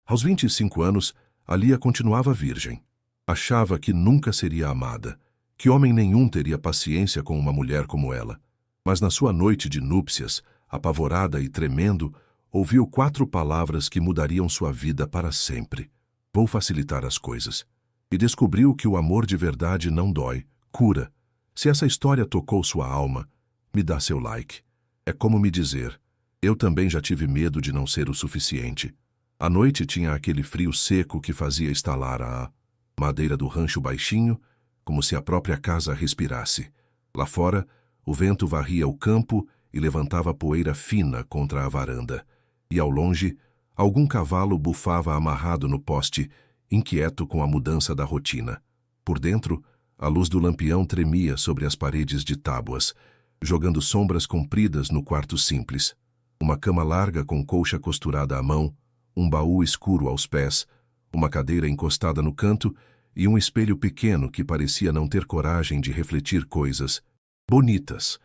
Aos 25 anos, a Lia continuava virgem. Achava que nunca seria amada, que homem nenhum teria paciência com uma mulher como ela. Mas na sua noite de núpcias, apavorada e tremendo, ouviu 4 palavras que mudariam sua vida para sempre. Vou facilitar as coisas. E descobriu que o amor de verdade não dói, cura. Se essa história tocou sua alma, me dá seu like. É como me dizer, eu também já tive medo de não ser o suficiente. A noite tinha aquele frio seco que fazia estalar a madeira do rancho baixinho, como se a própria casa respirasse. Lá fora, o vento varria o campo e levantava poeira fina contra a varanda. E ao longe, algum cavalo bufava amarrado no poste, inquieto com a mudança da rotina. Por dentro, a luz do lampião tremia sobre as paredes de tábuas, jogando sombras compridas no quarto simples. Uma cama larga com colcha costurada à mão, um baú escuro aos pés, uma cadeira encostada no canto e um espelho pequeno que parecia não ter coragem de refletir coisas bonitas.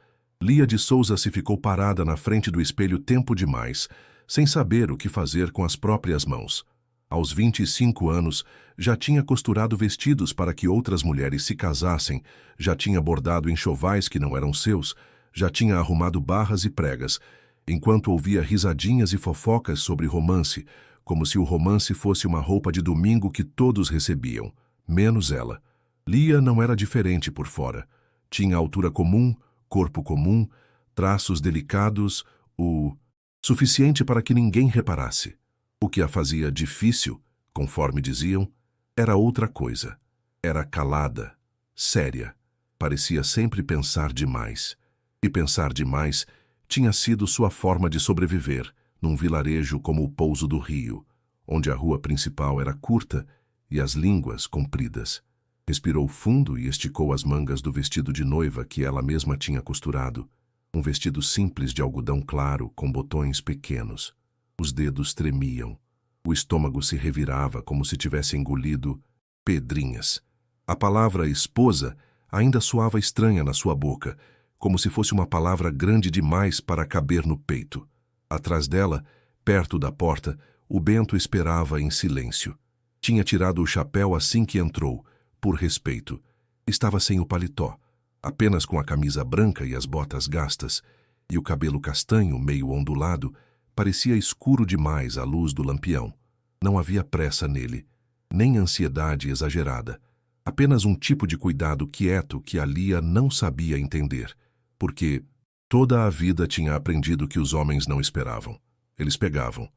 Lia de Souza se ficou parada na frente do espelho tempo demais, sem saber o que fazer com as próprias mãos. Aos 25 anos, já tinha costurado vestidos para que outras mulheres se casassem, já tinha bordado enxovais que não eram seus, já tinha arrumado barras e pregas, enquanto ouvia risadinhas e fofocas sobre romance, como se o romance fosse uma roupa de domingo que todos recebiam, menos ela. Lia não era diferente por fora. Tinha altura comum, corpo comum, traços delicados, o suficiente para que ninguém reparasse. O que a fazia difícil, conforme diziam, era outra coisa. Era calada, séria. Parecia sempre pensar demais. E pensar demais tinha sido sua forma de sobreviver num vilarejo como o Pouso do Rio, onde a rua principal era curta e as línguas compridas. Respirou fundo e esticou as mangas do vestido de noiva que ela mesma tinha costurado. Um vestido simples de algodão claro com botões pequenos. Os dedos tremiam. O estômago se revirava como se tivesse engolido pedrinhas. A palavra esposa ainda soava estranha na sua boca, como se fosse uma palavra grande demais para caber no peito. Atrás dela, perto da porta, o Bento esperava em silêncio. Tinha tirado o chapéu assim que entrou, por respeito. Estava sem o paletó, apenas com a camisa branca e as botas gastas, e o cabelo castanho, meio ondulado, parecia escuro demais à luz do lampião. Não havia pressa nele, nem ansiedade exagerada. Apenas um tipo de cuidado quieto que a Lia não sabia entender, porque toda a vida tinha aprendido que os homens não esperavam. Eles pegavam.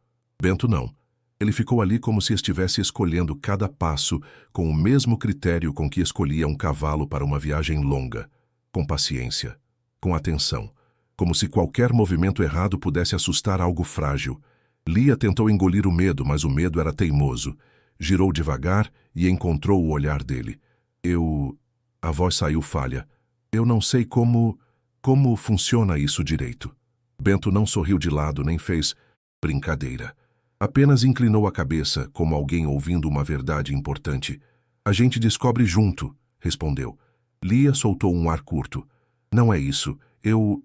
Bento não. Ele ficou ali como se estivesse escolhendo cada passo com o mesmo critério com que escolhia um cavalo para uma viagem longa, com paciência, com atenção, como se qualquer movimento errado pudesse assustar algo frágil. Lia tentou engolir o medo, mas o medo era teimoso. Girou devagar e encontrou o olhar dele. A voz saiu falha. Eu não sei como funciona isso direito. Bento não sorriu de lado nem fez brincadeira. Apenas inclinou a cabeça, como alguém ouvindo uma verdade importante. A gente descobre junto, respondeu. Lia soltou um ar curto. Não é isso. Eu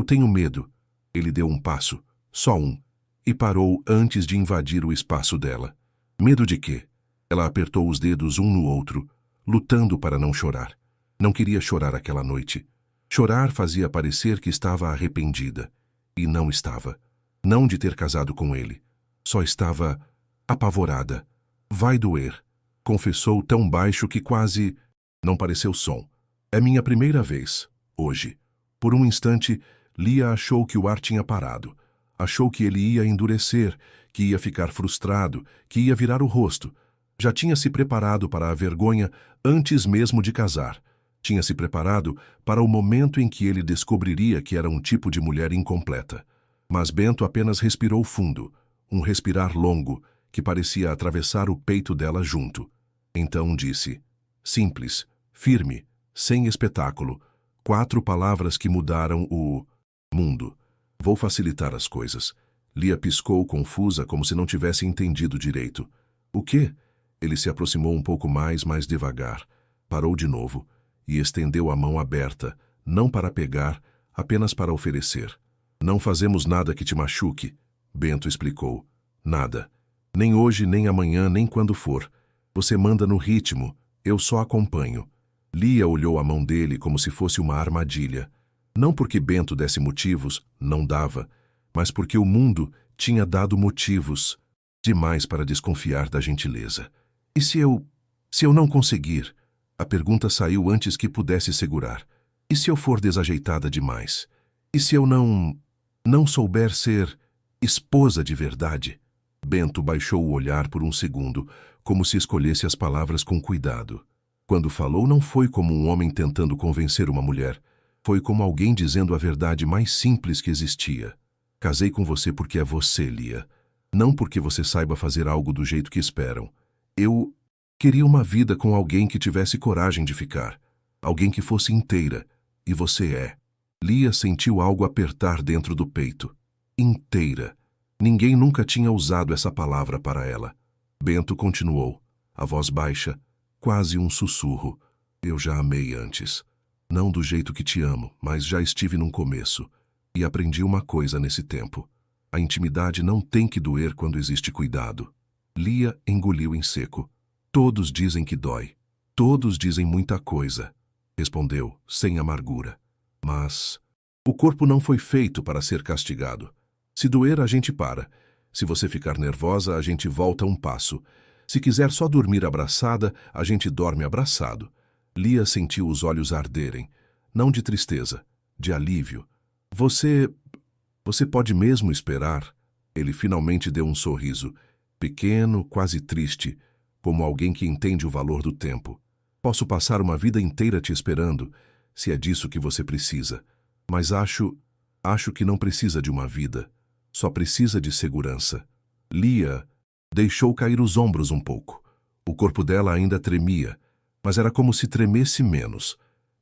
tenho medo. Ele deu um passo, só um, e parou antes de invadir o espaço dela. Medo de quê? Ela apertou os dedos um no outro, lutando para não chorar. Não queria chorar aquela noite. Chorar fazia parecer que estava arrependida. E não estava. Não de ter casado com ele. Só estava apavorada. Vai doer, confessou tão baixo que quase não pareceu som. É minha primeira vez, hoje. Por um instante, Lia achou que o ar tinha parado. Achou que ele ia endurecer, que ia ficar frustrado, que ia virar o rosto. Já tinha se preparado para a vergonha antes mesmo de casar. Tinha se preparado para o momento em que ele descobriria que era um tipo de mulher incompleta. Mas Bento apenas respirou fundo, um respirar longo, que parecia atravessar o peito dela junto. Então disse, simples, firme, sem espetáculo, 4 palavras que mudaram o mundo. Vou facilitar as coisas. Lia piscou confusa, como se não tivesse entendido direito. O quê? Ele se aproximou um pouco mais devagar. Parou de novo e estendeu a mão aberta, não para pegar, apenas para oferecer. Não fazemos nada que te machuque, Bento explicou. Nada. Nem hoje, nem amanhã, nem quando for. Você manda no ritmo, eu só acompanho. Lia olhou a mão dele como se fosse uma armadilha. Não porque Bento desse motivos, não dava, mas porque o mundo tinha dado motivos demais para desconfiar da gentileza. E se eu não conseguir? A pergunta saiu antes que pudesse segurar. E se eu for desajeitada demais? E se eu não souber ser esposa de verdade? Bento baixou o olhar por um segundo, como se escolhesse as palavras com cuidado. Quando falou, não foi como um homem tentando convencer uma mulher. Foi como alguém dizendo a verdade mais simples que existia. Casei com você porque é você, Lia. Não porque você saiba fazer algo do jeito que esperam. Eu queria uma vida com alguém que tivesse coragem de ficar. Alguém que fosse inteira. E você é. Lia sentiu algo apertar dentro do peito. Inteira. Ninguém nunca tinha usado essa palavra para ela. Bento continuou, a voz baixa, quase um sussurro. Eu já amei antes. Não do jeito que te amo, mas já estive num começo. E aprendi uma coisa nesse tempo. A intimidade não tem que doer quando existe cuidado. Lia engoliu em seco. Todos dizem que dói. Todos dizem muita coisa. Respondeu, sem amargura. Mas o corpo não foi feito para ser castigado. Se doer, a gente para. Se você ficar nervosa, a gente volta um passo. Se quiser só dormir abraçada, a gente dorme abraçado. Lia sentiu os olhos arderem. Não de tristeza, de alívio. Você pode mesmo esperar? Ele finalmente deu um sorriso. Pequeno, quase triste, como alguém que entende o valor do tempo. Posso passar uma vida inteira te esperando, se é disso que você precisa. Mas acho que não precisa de uma vida. Só precisa de segurança. Lia deixou cair os ombros um pouco. O corpo dela ainda tremia, mas era como se tremesse menos.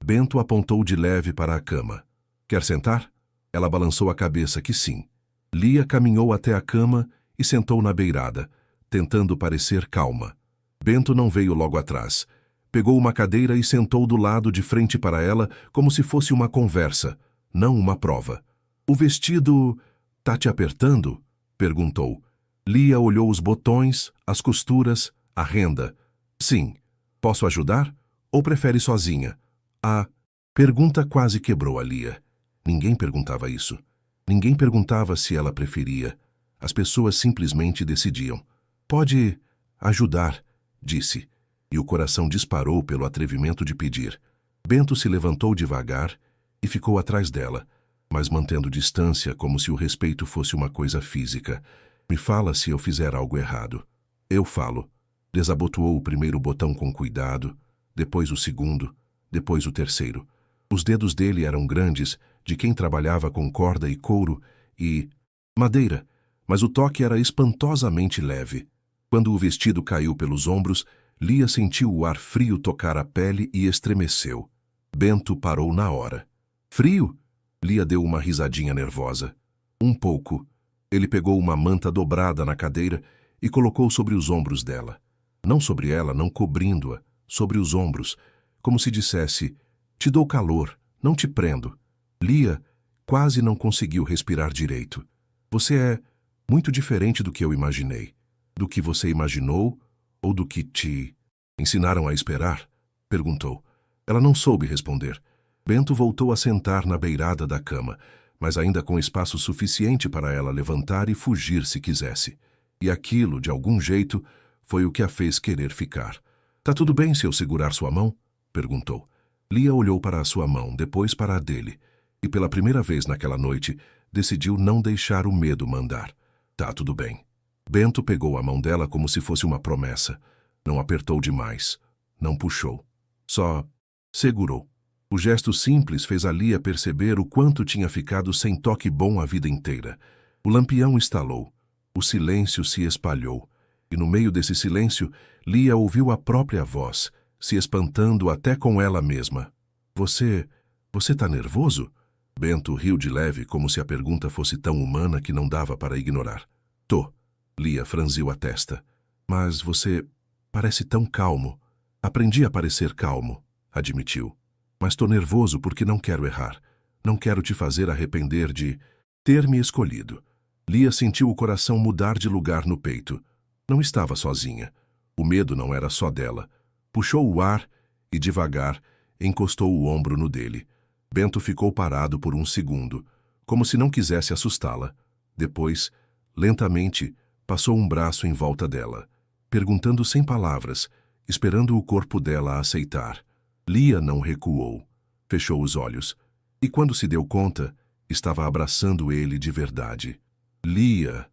Bento apontou de leve para a cama. Quer sentar? Ela balançou a cabeça que sim. Lia caminhou até a cama e sentou na beirada, tentando parecer calma. Bento não veio logo atrás. Pegou uma cadeira e sentou do lado de frente para ela como se fosse uma conversa, não uma prova. O vestido tá te apertando? Perguntou. Lia olhou os botões, as costuras, a renda. Sim. Posso ajudar? Ou prefere sozinha? A pergunta quase quebrou a Lia. Ninguém perguntava isso. Ninguém perguntava se ela preferia. As pessoas simplesmente decidiam. Pode ajudar, disse. E o coração disparou pelo atrevimento de pedir. Bento se levantou devagar e ficou atrás dela, mas mantendo distância como se o respeito fosse uma coisa física. Me fala se eu fizer algo errado. Eu falo. Desabotoou o primeiro botão com cuidado, depois o segundo, depois o terceiro. Os dedos dele eram grandes, de quem trabalhava com corda e couro e madeira, mas o toque era espantosamente leve. Quando o vestido caiu pelos ombros, Lia sentiu o ar frio tocar a pele e estremeceu. Bento parou na hora. Frio? Lia deu uma risadinha nervosa. Um pouco. Ele pegou uma manta dobrada na cadeira e colocou sobre os ombros dela. Não sobre ela, não cobrindo-a, sobre os ombros, como se dissesse, te dou calor, não te prendo. Lia quase não conseguiu respirar direito. Você é muito diferente do que eu imaginei. Do que você imaginou ou do que te ensinaram a esperar? Perguntou. Ela não soube responder. Bento voltou a sentar na beirada da cama, mas ainda com espaço suficiente para ela levantar e fugir se quisesse. E aquilo, de algum jeito, foi o que a fez querer ficar. Tá tudo bem se eu segurar sua mão? Perguntou. Lia olhou para a sua mão, depois para a dele, e pela primeira vez naquela noite, decidiu não deixar o medo mandar. Tá tudo bem. Bento pegou a mão dela como se fosse uma promessa. Não apertou demais. Não puxou. Só segurou. O gesto simples fez a Lia perceber o quanto tinha ficado sem toque bom a vida inteira. O lampião estalou. O silêncio se espalhou. E no meio desse silêncio, Lia ouviu a própria voz, se espantando até com ela mesma. Você tá nervoso? Bento riu de leve, como se a pergunta fosse tão humana que não dava para ignorar. Tô. Lia franziu a testa. Mas você parece tão calmo. Aprendi a parecer calmo, admitiu. Mas tô nervoso porque não quero errar. Não quero te fazer arrepender de ter me escolhido. Lia sentiu o coração mudar de lugar no peito. Não estava sozinha. O medo não era só dela. Puxou o ar e, devagar, encostou o ombro no dele. Bento ficou parado por um segundo, como se não quisesse assustá-la. Depois, lentamente, passou um braço em volta dela, perguntando sem palavras, esperando o corpo dela a aceitar. Lia não recuou. Fechou os olhos. E quando se deu conta, estava abraçando ele de verdade. Lia,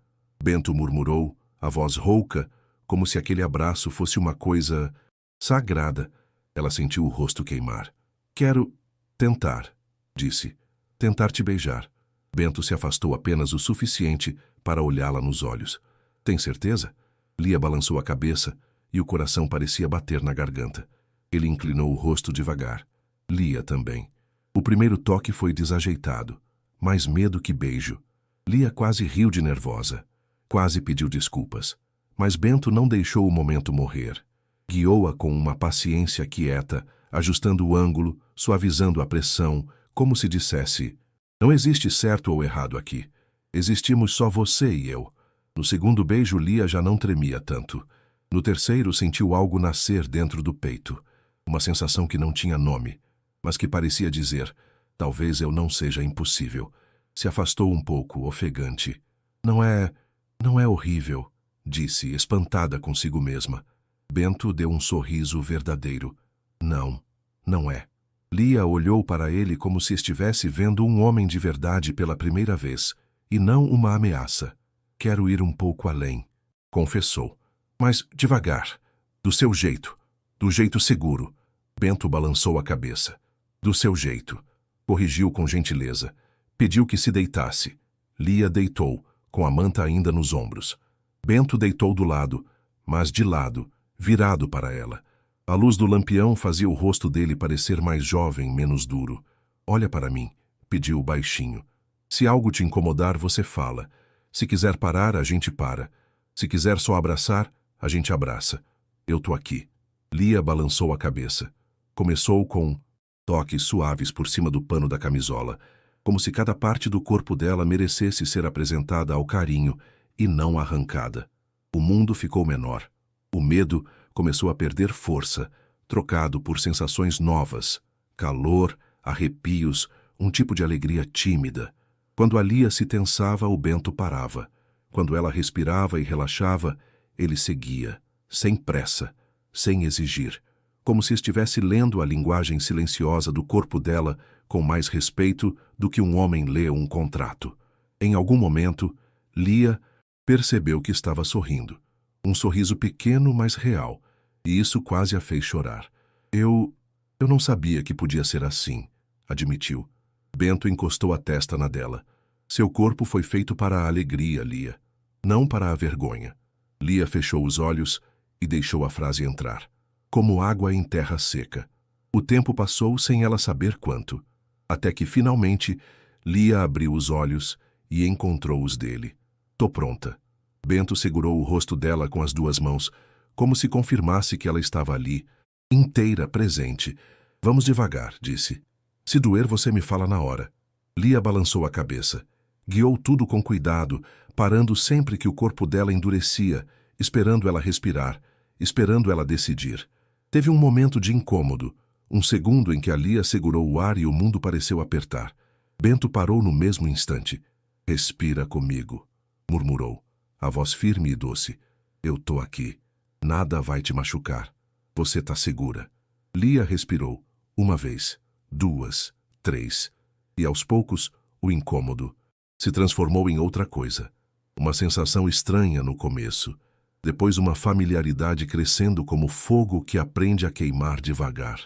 Bento murmurou, a voz rouca, como se aquele abraço fosse uma coisa sagrada. Ela sentiu o rosto queimar. Quero tentar, disse. Tentar te beijar. Bento se afastou apenas o suficiente para olhá-la nos olhos. Tem certeza? Lia balançou a cabeça e o coração parecia bater na garganta. Ele inclinou o rosto devagar. Lia também. O primeiro toque foi desajeitado. Mais medo que beijo. Lia quase riu de nervosa. Quase pediu desculpas. Mas Bento não deixou o momento morrer. Guiou-a com uma paciência quieta, ajustando o ângulo, suavizando a pressão, como se dissesse: não existe certo ou errado aqui. Existimos só você e eu. No segundo beijo, Lia já não tremia tanto. No terceiro, sentiu algo nascer dentro do peito. Uma sensação que não tinha nome, mas que parecia dizer: talvez eu não seja impossível. Se afastou um pouco, ofegante. Não é horrível, disse, espantada consigo mesma. Bento deu um sorriso verdadeiro. Não é. Lia olhou para ele como se estivesse vendo um homem de verdade pela primeira vez, e não uma ameaça. Quero ir um pouco além, confessou. Mas devagar, do seu jeito, do jeito seguro. Bento balançou a cabeça. Do seu jeito, corrigiu com gentileza. Pediu que se deitasse. Lia deitou, com a manta ainda nos ombros. Bento deitou do lado, mas de lado, virado para ela. A luz do lampião fazia o rosto dele parecer mais jovem, menos duro. Olha para mim, pediu baixinho. Se algo te incomodar, você fala. Se quiser parar, a gente para. Se quiser só abraçar, a gente abraça. Eu tô aqui. Lia balançou a cabeça. Começou com toques suaves por cima do pano da camisola, como se cada parte do corpo dela merecesse ser apresentada ao carinho e não arrancada. O mundo ficou menor. O medo começou a perder força, trocado por sensações novas, calor, arrepios, um tipo de alegria tímida. Quando a Lia se tensava, o Bento parava. Quando ela respirava e relaxava, ele seguia, sem pressa, sem exigir, como se estivesse lendo a linguagem silenciosa do corpo dela com mais respeito do que um homem lê um contrato. Em algum momento, Lia percebeu que estava sorrindo. Um sorriso pequeno, mas real, e isso quase a fez chorar. Eu não sabia que podia ser assim, admitiu. Bento encostou a testa na dela. Seu corpo foi feito para a alegria, Lia, não para a vergonha. Lia fechou os olhos e deixou a frase entrar. Como água em terra seca. O tempo passou sem ela saber quanto, até que, finalmente, Lia abriu os olhos e encontrou os dele. Tô pronta. Bento segurou o rosto dela com as duas mãos, como se confirmasse que ela estava ali, inteira, presente. Vamos devagar, disse. Se doer, você me fala na hora. Lia balançou a cabeça. Guiou tudo com cuidado, parando sempre que o corpo dela endurecia, esperando ela respirar, esperando ela decidir. Teve um momento de incômodo, um segundo em que a Lia segurou o ar e o mundo pareceu apertar. Bento parou no mesmo instante. Respira comigo, murmurou, a voz firme e doce. Eu tô aqui. Nada vai te machucar. Você tá segura. Lia respirou, uma vez, duas, três, e aos poucos, o incômodo se transformou em outra coisa. Uma sensação estranha no começo, depois uma familiaridade crescendo como fogo que aprende a queimar devagar.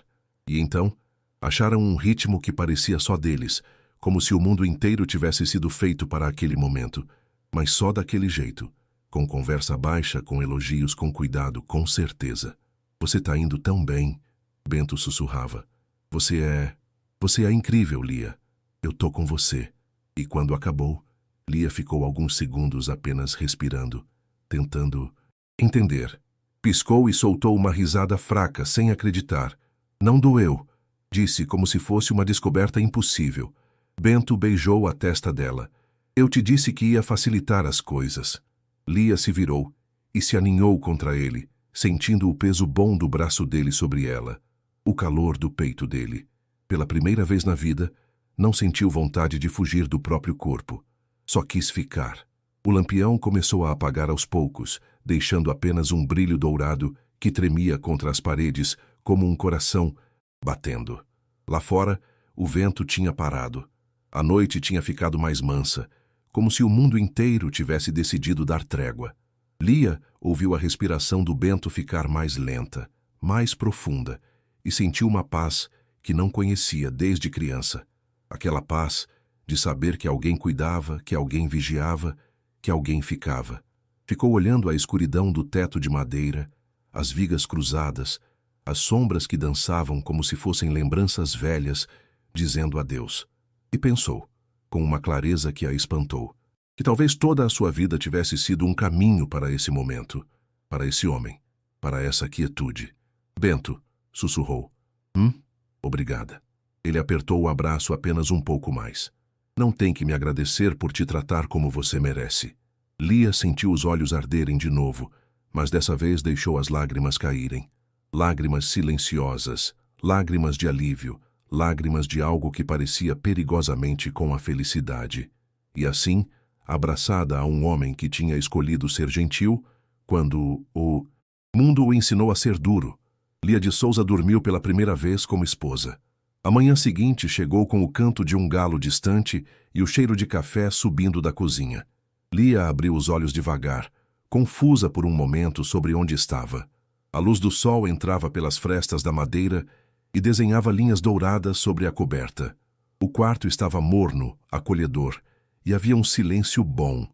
E então, acharam um ritmo que parecia só deles, como se o mundo inteiro tivesse sido feito para aquele momento, mas só daquele jeito, com conversa baixa, com elogios, com cuidado, com certeza. Você tá indo tão bem, Bento sussurrava. Você é incrível, Lia. Eu tô com você. E quando acabou, Lia ficou alguns segundos apenas respirando, tentando entender. Piscou e soltou uma risada fraca, sem acreditar. Não doeu, disse como se fosse uma descoberta impossível. Bento beijou a testa dela. Eu te disse que ia facilitar as coisas. Lia se virou e se aninhou contra ele, sentindo o peso bom do braço dele sobre ela, o calor do peito dele. Pela primeira vez na vida, não sentiu vontade de fugir do próprio corpo. Só quis ficar. O lampião começou a apagar aos poucos, deixando apenas um brilho dourado que tremia contra as paredes como um coração batendo. Lá fora, o vento tinha parado. A noite tinha ficado mais mansa, como se o mundo inteiro tivesse decidido dar trégua. Lia ouviu a respiração do Bento ficar mais lenta, mais profunda, e sentiu uma paz que não conhecia desde criança. Aquela paz de saber que alguém cuidava, que alguém vigiava, que alguém ficava. Ficou olhando a escuridão do teto de madeira, as vigas cruzadas, as sombras que dançavam como se fossem lembranças velhas, dizendo adeus. E pensou, com uma clareza que a espantou, que talvez toda a sua vida tivesse sido um caminho para esse momento, para esse homem, para essa quietude. Bento, sussurrou. Obrigada. Ele apertou o abraço apenas um pouco mais. Não tem que me agradecer por te tratar como você merece. Lia sentiu os olhos arderem de novo, mas dessa vez deixou as lágrimas caírem. Lágrimas silenciosas, lágrimas de alívio, lágrimas de algo que parecia perigosamente com a felicidade. E assim, abraçada a um homem que tinha escolhido ser gentil, quando o mundo o ensinou a ser duro, Lia de Souza dormiu pela primeira vez como esposa. A manhã seguinte chegou com o canto de um galo distante e o cheiro de café subindo da cozinha. Lia abriu os olhos devagar, confusa por um momento sobre onde estava. A luz do sol entrava pelas frestas da madeira e desenhava linhas douradas sobre a coberta. O quarto estava morno, acolhedor, e havia um silêncio bom,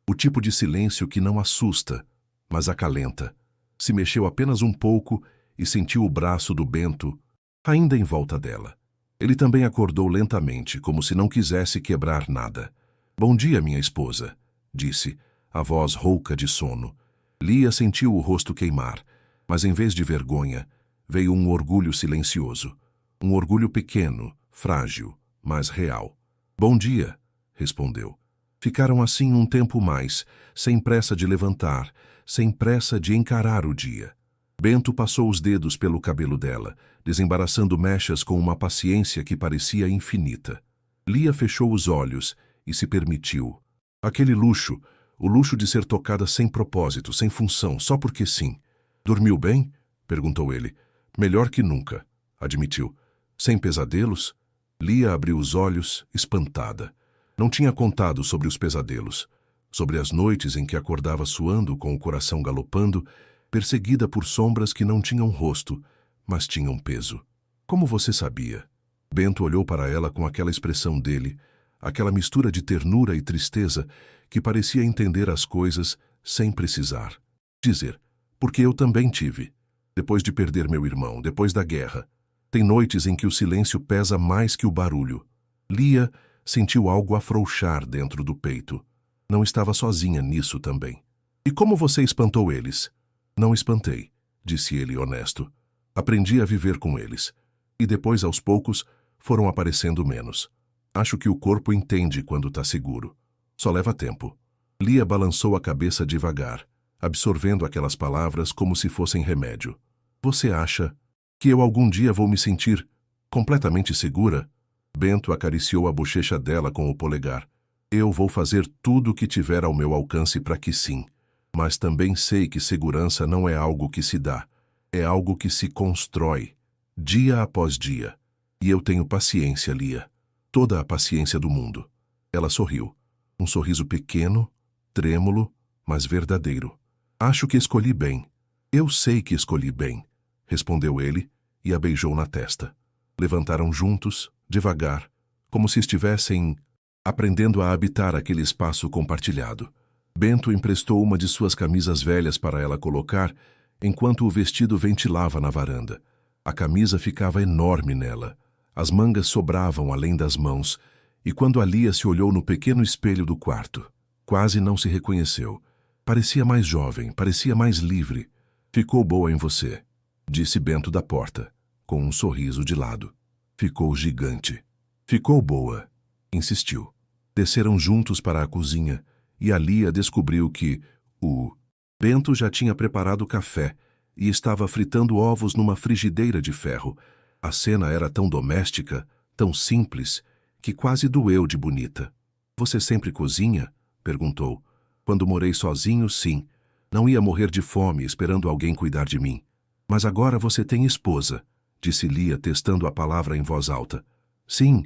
o tipo de silêncio que não assusta, mas acalenta. Se mexeu apenas um pouco e sentiu o braço do Bento ainda em volta dela. Ele também acordou lentamente, como se não quisesse quebrar nada. Bom dia, minha esposa, disse, a voz rouca de sono. Lia sentiu o rosto queimar, mas em vez de vergonha, veio um orgulho silencioso. Um orgulho pequeno, frágil, mas real. Bom dia, respondeu. Ficaram assim um tempo mais, sem pressa de levantar, sem pressa de encarar o dia. Bento passou os dedos pelo cabelo dela, desembaraçando mechas com uma paciência que parecia infinita. Lia fechou os olhos e se permitiu. Aquele luxo, o luxo de ser tocada sem propósito, sem função, só porque sim. Dormiu bem? Perguntou ele. Melhor que nunca, admitiu. Sem pesadelos? Lia abriu os olhos, espantada. Não tinha contado sobre os pesadelos, sobre as noites em que acordava suando com o coração galopando, perseguida por sombras que não tinham rosto, mas tinham peso. Como você sabia? Bento olhou para ela com aquela expressão dele, aquela mistura de ternura e tristeza que parecia entender as coisas sem precisar dizer, porque eu também tive. Depois de perder meu irmão, depois da guerra. Tem noites em que o silêncio pesa mais que o barulho. Lia sentiu algo afrouxar dentro do peito. Não estava sozinha nisso também. E como você espantou eles? Não espantei, disse ele honesto. Aprendi a viver com eles. E depois, aos poucos, foram aparecendo menos. Acho que o corpo entende quando está seguro. Só leva tempo. Lia balançou a cabeça devagar, absorvendo aquelas palavras como se fossem remédio. Você acha que eu algum dia vou me sentir completamente segura? Bento acariciou a bochecha dela com o polegar. Eu vou fazer tudo o que tiver ao meu alcance para que sim. Mas também sei que segurança não é algo que se dá. É algo que se constrói, dia após dia. E eu tenho paciência, Lia. Toda a paciência do mundo. Ela sorriu. Um sorriso pequeno, trêmulo, mas verdadeiro. Acho que escolhi bem. Eu sei que escolhi bem, respondeu ele e a beijou na testa. Levantaram juntos, devagar, como se estivessem aprendendo a habitar aquele espaço compartilhado. Bento emprestou uma de suas camisas velhas para ela colocar, enquanto o vestido ventilava na varanda. A camisa ficava enorme nela. As mangas sobravam além das mãos, e quando a Lia se olhou no pequeno espelho do quarto, quase não se reconheceu. Parecia mais jovem, parecia mais livre. Ficou boa em você, disse Bento da porta, com um sorriso de lado. Ficou gigante. Ficou boa, insistiu. Desceram juntos para a cozinha, e a Lia descobriu que o Bento já tinha preparado o café e estava fritando ovos numa frigideira de ferro. A cena era tão doméstica, tão simples, que quase doeu de bonita. Você sempre cozinha? Perguntou. Quando morei sozinho, sim. Não ia morrer de fome esperando alguém cuidar de mim. Mas agora você tem esposa, disse Lia, testando a palavra em voz alta. Sim,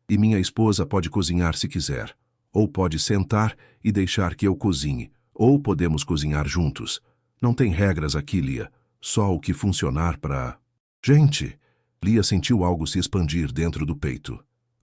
e minha esposa pode cozinhar se quiser. Ou pode sentar e deixar que eu cozinhe. Ou podemos cozinhar juntos. Não tem regras aqui, Lia. Só o que funcionar para... Gente! Lia sentiu algo se expandir dentro do peito.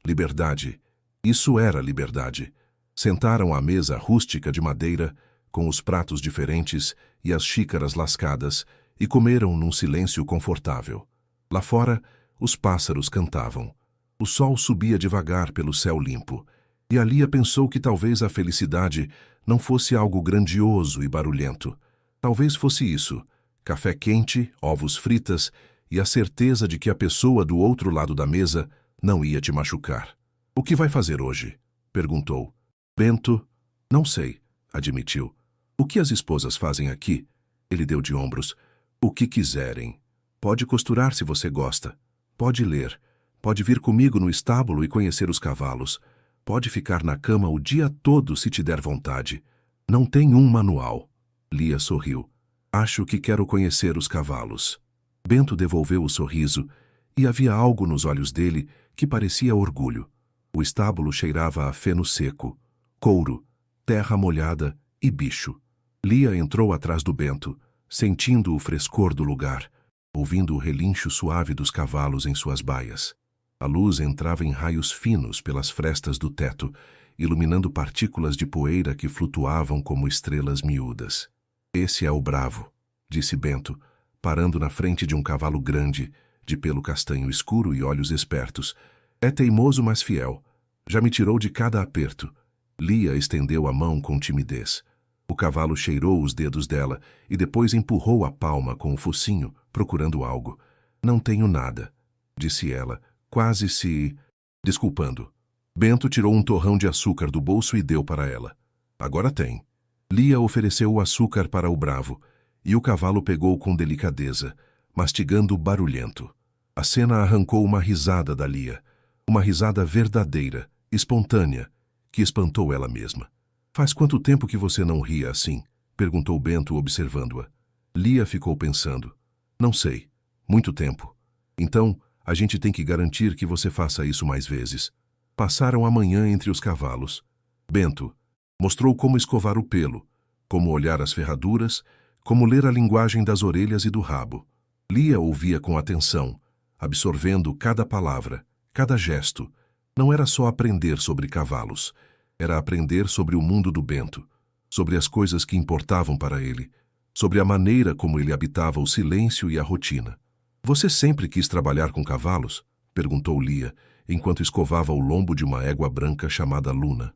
Liberdade. Isso era liberdade. Sentaram à mesa rústica de madeira, com os pratos diferentes e as xícaras lascadas, e comeram num silêncio confortável. Lá fora, os pássaros cantavam. O sol subia devagar pelo céu limpo, e a Lia pensou que talvez a felicidade não fosse algo grandioso e barulhento. Talvez fosse isso: café quente, ovos fritas e a certeza de que a pessoa do outro lado da mesa não ia te machucar. O que vai fazer hoje? Perguntou. Bento, não sei, admitiu. O que as esposas fazem aqui? Ele deu de ombros. O que quiserem. Pode costurar se você gosta. Pode ler. Pode vir comigo no estábulo e conhecer os cavalos. Pode ficar na cama o dia todo se te der vontade. Não tem um manual. Lia sorriu. Acho que quero conhecer os cavalos. Bento devolveu o sorriso, e havia algo nos olhos dele que parecia orgulho. O estábulo cheirava a feno seco, couro, terra molhada e bicho. Lia entrou atrás do Bento, sentindo o frescor do lugar, ouvindo o relincho suave dos cavalos em suas baias. A luz entrava em raios finos pelas frestas do teto, iluminando partículas de poeira que flutuavam como estrelas miúdas. Esse é o Bravo, disse Bento, parando na frente de um cavalo grande, de pelo castanho escuro e olhos espertos. É teimoso, mas fiel. Já me tirou de cada aperto. Lia estendeu a mão com timidez. O cavalo cheirou os dedos dela e depois empurrou a palma com o focinho, procurando algo. Não tenho nada, disse ela, quase se... desculpando. Bento tirou um torrão de açúcar do bolso e deu para ela. Agora tem. Lia ofereceu o açúcar para o Bravo, e o cavalo pegou com delicadeza, mastigando barulhento. A cena arrancou uma risada da Lia, uma risada verdadeira, espontânea, que espantou ela mesma. Faz quanto tempo que você não ria assim? Perguntou Bento, observando-a. Lia ficou pensando. Não sei. Muito tempo. Então, a gente tem que garantir que você faça isso mais vezes. Passaram a manhã entre os cavalos. Bento mostrou como escovar o pelo, como olhar as ferraduras, como ler a linguagem das orelhas e do rabo. Lia ouvia com atenção, absorvendo cada palavra, cada gesto. Não era só aprender sobre cavalos, era aprender sobre o mundo do Bento, sobre as coisas que importavam para ele, sobre a maneira como ele habitava o silêncio e a rotina. Você sempre quis trabalhar com cavalos? Perguntou Lia, enquanto escovava o lombo de uma égua branca chamada Luna.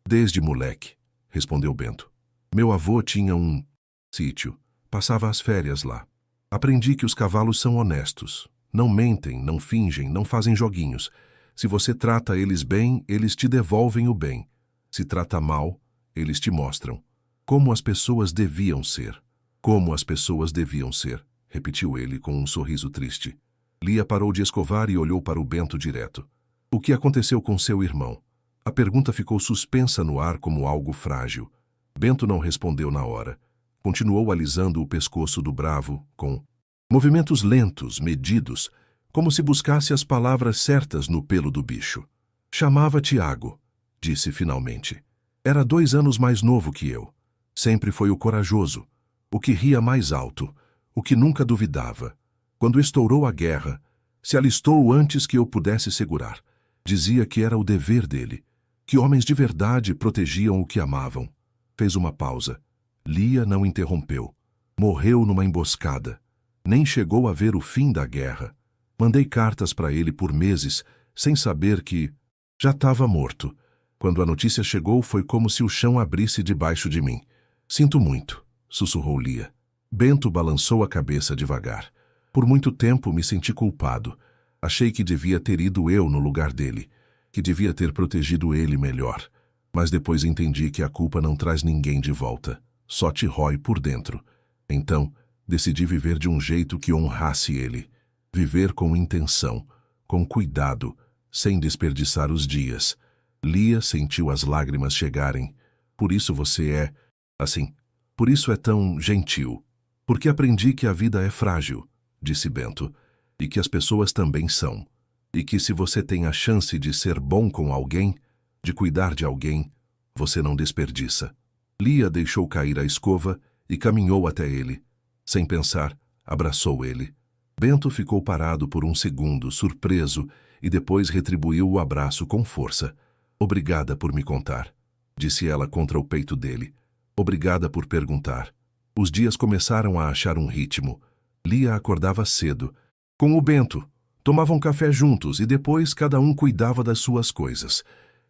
Desde moleque, respondeu Bento. Meu avô tinha um sítio. Passava as férias lá. Aprendi que os cavalos são honestos. Não mentem, não fingem, não fazem joguinhos. Se você trata eles bem, eles te devolvem o bem. Se trata mal, eles te mostram. Como as pessoas deviam ser. Como as pessoas deviam ser, repetiu ele com um sorriso triste. Lia parou de escovar e olhou para o Bento direto. O que aconteceu com seu irmão? A pergunta ficou suspensa no ar como algo frágil. Bento não respondeu na hora. Continuou alisando o pescoço do Bravo, com movimentos lentos, medidos, como se buscasse as palavras certas no pelo do bicho. Chamava Tiago, disse finalmente. Era 2 anos mais novo que eu. Sempre foi o corajoso, o que ria mais alto, o que nunca duvidava. Quando estourou a guerra, se alistou antes que eu pudesse segurar. Dizia que era o dever dele, que homens de verdade protegiam o que amavam. Fez uma pausa. Lia não interrompeu. Morreu numa emboscada. Nem chegou a ver o fim da guerra. Mandei cartas para ele por meses, sem saber que já estava morto. Quando a notícia chegou, foi como se o chão abrisse debaixo de mim. Sinto muito, sussurrou Lia. Bento balançou a cabeça devagar. Por muito tempo me senti culpado. Achei que devia ter ido eu no lugar dele, que devia ter protegido ele melhor. Mas depois entendi que a culpa não traz ninguém de volta. só te rói por dentro. Então, decidi viver de um jeito que honrasse ele. Viver com intenção, com cuidado, sem desperdiçar os dias. Lia sentiu as lágrimas chegarem. Por isso você é, assim, por isso é tão gentil. Porque aprendi que a vida é frágil, disse Bento, e que as pessoas também são. E que se você tem a chance de ser bom com alguém, de cuidar de alguém, você não desperdiça. Lia deixou cair a escova e caminhou até ele. Sem pensar, abraçou ele. Bento ficou parado por um segundo, surpreso, e depois retribuiu o abraço com força. Obrigada por me contar, disse ela contra o peito dele. Obrigada por perguntar. Os dias começaram a achar um ritmo. Lia acordava cedo, com o Bento. Tomavam café juntos e depois cada um cuidava das suas coisas.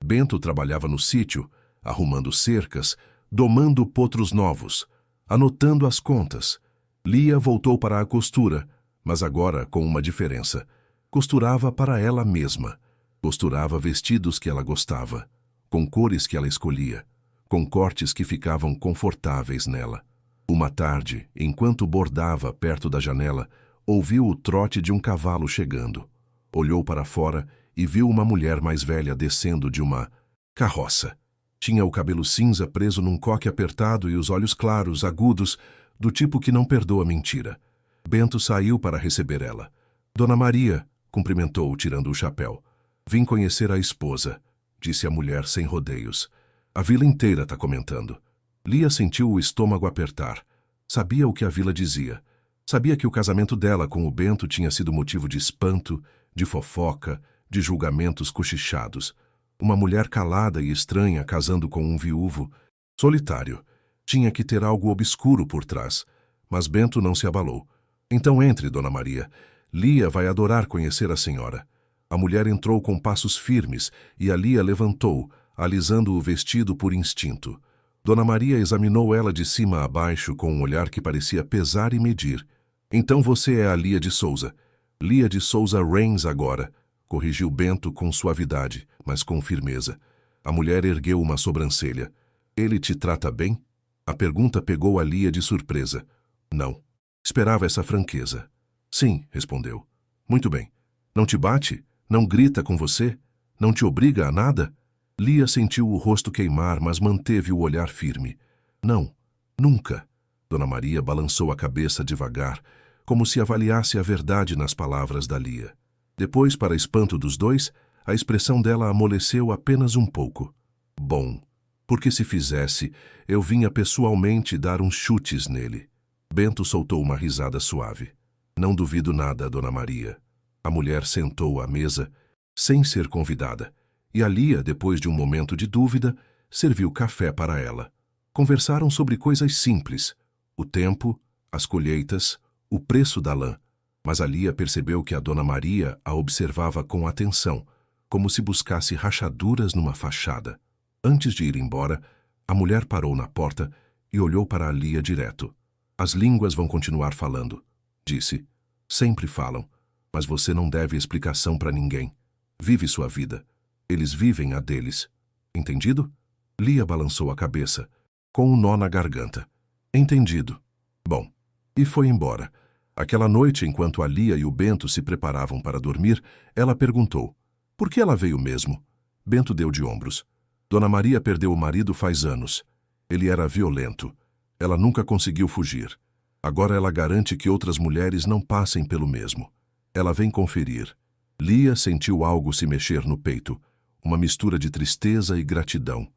Bento trabalhava no sítio, arrumando cercas, domando potros novos, anotando as contas. Lia voltou para a costura, mas agora com uma diferença. Costurava para ela mesma. Costurava vestidos que ela gostava, com cores que ela escolhia, com cortes que ficavam confortáveis nela. Uma tarde, enquanto bordava perto da janela, ouviu o trote de um cavalo chegando. Olhou para fora e viu uma mulher mais velha descendo de uma carroça. Tinha o cabelo cinza preso num coque apertado e os olhos claros, agudos, do tipo que não perdoa mentira. Bento saiu para receber ela. Dona Maria, cumprimentou, tirando o chapéu. Vim conhecer a esposa, disse a mulher sem rodeios. A vila inteira está comentando. Lia sentiu o estômago apertar. Sabia o que a vila dizia. Sabia que o casamento dela com o Bento tinha sido motivo de espanto, de fofoca, de julgamentos cochichados. Uma mulher calada e estranha casando com um viúvo, solitário. Tinha que ter algo obscuro por trás. Mas Bento não se abalou. Então entre, Dona Maria. Lia vai adorar conhecer a senhora. A mulher entrou com passos firmes e a Lia levantou, alisando o vestido por instinto. Dona Maria examinou ela de cima a baixo com um olhar que parecia pesar e medir. Então você é a Lia de Souza. Lia de Souza Reins agora, corrigiu Bento com suavidade, mas com firmeza. A mulher ergueu uma sobrancelha. Ele te trata bem? A pergunta pegou a Lia de surpresa. Não. Esperava essa franqueza. Sim, respondeu. Muito bem. Não te bate? Não grita com você? Não te obriga a nada? Lia sentiu o rosto queimar, mas manteve o olhar firme. Não, nunca. Dona Maria balançou a cabeça devagar, como se avaliasse a verdade nas palavras da Lia. Depois, para espanto dos dois, a expressão dela amoleceu apenas um pouco. Bom, porque se fizesse, eu vinha pessoalmente dar uns chutes nele. Bento soltou uma risada suave. Não duvido nada, Dona Maria. A mulher sentou à mesa, sem ser convidada, e a Lia, depois de um momento de dúvida, serviu café para ela. Conversaram sobre coisas simples, o tempo, as colheitas, o preço da lã, mas a Lia percebeu que a Dona Maria a observava com atenção, como se buscasse rachaduras numa fachada. Antes de ir embora, a mulher parou na porta e olhou para a Lia direto. As línguas vão continuar falando, disse. Sempre falam, mas você não deve explicação para ninguém. Vive sua vida. Eles vivem a deles. Entendido? Lia balançou a cabeça, com um nó na garganta. Entendido. Bom, e foi embora. Aquela noite, enquanto a Lia e o Bento se preparavam para dormir, ela perguntou, por que ela veio mesmo? Bento deu de ombros. Dona Maria perdeu o marido faz anos. Ele era violento. Ela nunca conseguiu fugir. Agora ela garante que outras mulheres não passem pelo mesmo. Ela vem conferir. Lia sentiu algo se mexer no peito, uma mistura de tristeza e gratidão.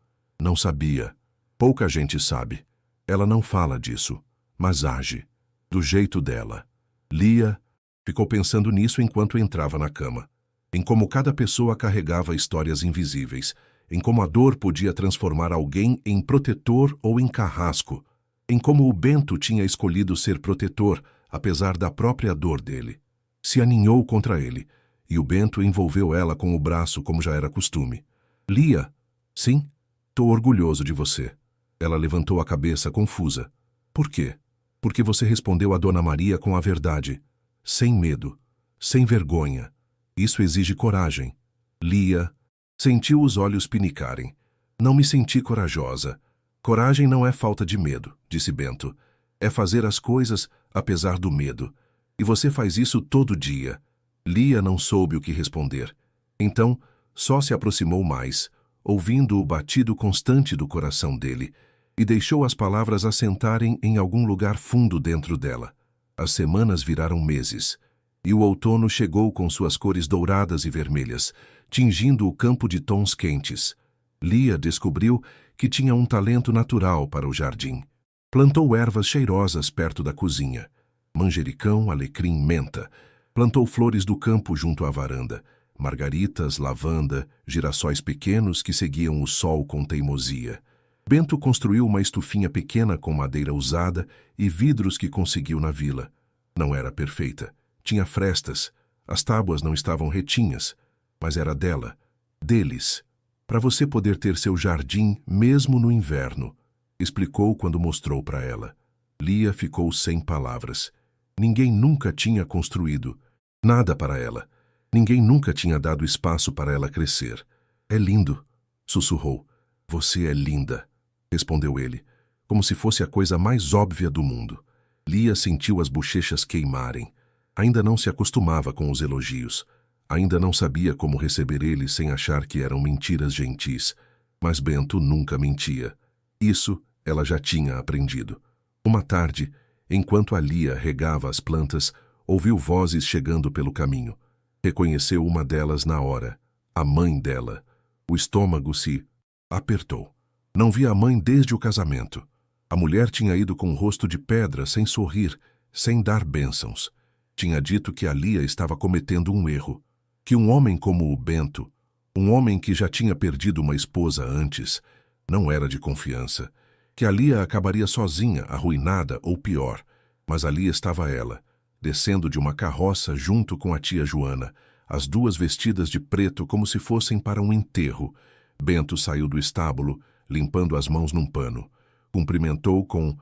Não sabia. Pouca gente sabe. Ela não fala disso, mas age, do jeito dela. Lia ficou pensando nisso enquanto entrava na cama, em como cada pessoa carregava histórias invisíveis, em como a dor podia transformar alguém em protetor ou em carrasco, em como o Bento tinha escolhido ser protetor, apesar da própria dor dele. Se aninhou contra ele, e o Bento envolveu ela com o braço como já era costume. Lia, sim, tô orgulhoso de você. Ela levantou a cabeça confusa. Por quê? Porque você respondeu a Dona Maria com a verdade, sem medo, sem vergonha. Isso exige coragem. Lia sentiu os olhos pinicarem. Não me senti corajosa. Coragem não é falta de medo, disse Bento. É fazer as coisas apesar do medo. E você faz isso todo dia. Lia não soube o que responder. Então, só se aproximou mais, ouvindo o batido constante do coração dele, e deixou as palavras assentarem em algum lugar fundo dentro dela. As semanas viraram meses, e o outono chegou com suas cores douradas e vermelhas, tingindo o campo de tons quentes. Lia descobriu que tinha um talento natural para o jardim. Plantou ervas cheirosas perto da cozinha. Manjericão, alecrim, menta. Plantou flores do campo junto à varanda. Margaritas, lavanda, girassóis pequenos que seguiam o sol com teimosia. Bento construiu uma estufinha pequena com madeira usada e vidros que conseguiu na vila. Não era perfeita. Tinha frestas. As tábuas não estavam retinhas. Mas era dela. Deles. Para você poder ter seu jardim mesmo no inverno, explicou quando mostrou para ela. Lia ficou sem palavras. Ninguém nunca tinha construído nada para ela. Ninguém nunca tinha dado espaço para ela crescer. É lindo, sussurrou. Você é linda, respondeu ele, como se fosse a coisa mais óbvia do mundo. Lia sentiu as bochechas queimarem. Ainda não se acostumava com os elogios. Ainda não sabia como receber eles sem achar que eram mentiras gentis. Mas Bento nunca mentia. Isso ela já tinha aprendido. Uma tarde, enquanto a Lia regava as plantas, ouviu vozes chegando pelo caminho. Reconheceu uma delas na hora. A mãe dela. O estômago se apertou. Não via a mãe desde o casamento. A mulher tinha ido com o rosto de pedra, sem sorrir, sem dar bênçãos. Tinha dito que a Lia estava cometendo um erro. Que um homem como o Bento, um homem que já tinha perdido uma esposa antes, não era de confiança. Que a Lia acabaria sozinha, arruinada ou pior. Mas ali estava ela, descendo de uma carroça junto com a tia Joana, as duas vestidas de preto como se fossem para um enterro. Bento saiu do estábulo, limpando as mãos num pano. Cumprimentou com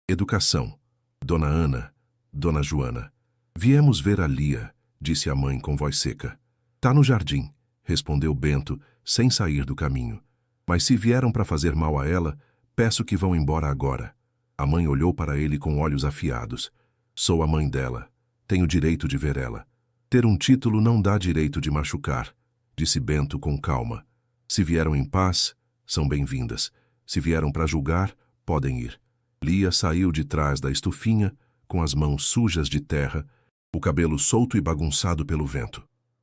educação. Dona Ana, Dona Joana. Viemos ver a Lia, disse a mãe com voz seca. Tá no jardim, respondeu Bento, sem sair do caminho. Mas se vieram para fazer mal a ela, peço que vão embora agora. A mãe olhou para ele com olhos afiados. Sou a mãe dela. Tenho direito de ver ela. Ter um título não dá direito de machucar, disse Bento com calma. Se vieram em paz, são bem-vindas. Se vieram para julgar, podem ir. Lia saiu de trás da estufinha, com as mãos sujas de terra, o cabelo solto e bagunçado pelo vento.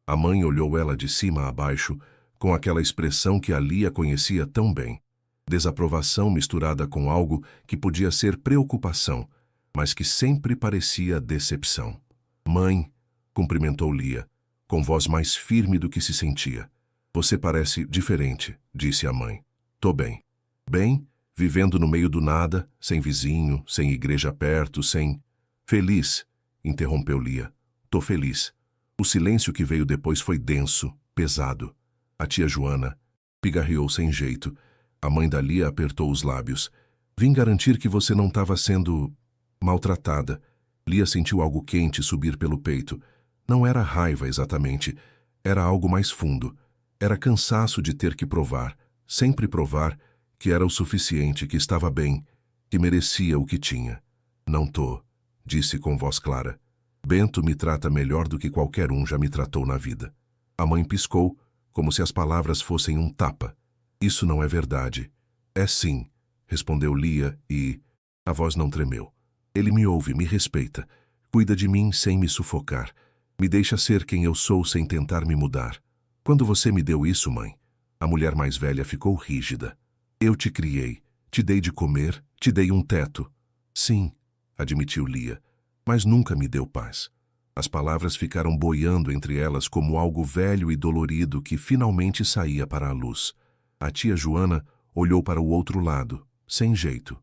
A mãe olhou ela de cima a baixo, com aquela expressão que a Lia conhecia tão bem. Desaprovação misturada com algo que podia ser preocupação, mas que sempre parecia decepção. Mãe, cumprimentou Lia, com voz mais firme do que se sentia. Você parece diferente, disse a mãe. Tô bem. Bem, vivendo no meio do nada, sem vizinho, sem igreja perto, sem... Feliz, interrompeu Lia. Tô feliz. O silêncio que veio depois foi denso, pesado. A tia Joana pigarreou sem jeito. A mãe da Lia apertou os lábios. Vim garantir que você não estava sendo maltratada. Lia sentiu algo quente subir pelo peito. Não era raiva exatamente. Era algo mais fundo. Era cansaço de ter que provar, sempre provar, que era o suficiente, que estava bem, que merecia o que tinha. Não tô, disse com voz clara. Bento me trata melhor do que qualquer um já me tratou na vida. A mãe piscou, como se as palavras fossem um tapa. Isso não é verdade. É sim, respondeu Lia e... A voz não tremeu. Ele me ouve, me respeita. Cuida de mim sem me sufocar. Me deixa ser quem eu sou sem tentar me mudar. Quando você me deu isso, mãe? A mulher mais velha ficou rígida. Eu te criei, te dei de comer, te dei um teto. Sim, admitiu Lia, mas nunca me deu paz. As palavras ficaram boiando entre elas como algo velho e dolorido que finalmente saía para a luz. A tia Joana olhou para o outro lado, sem jeito.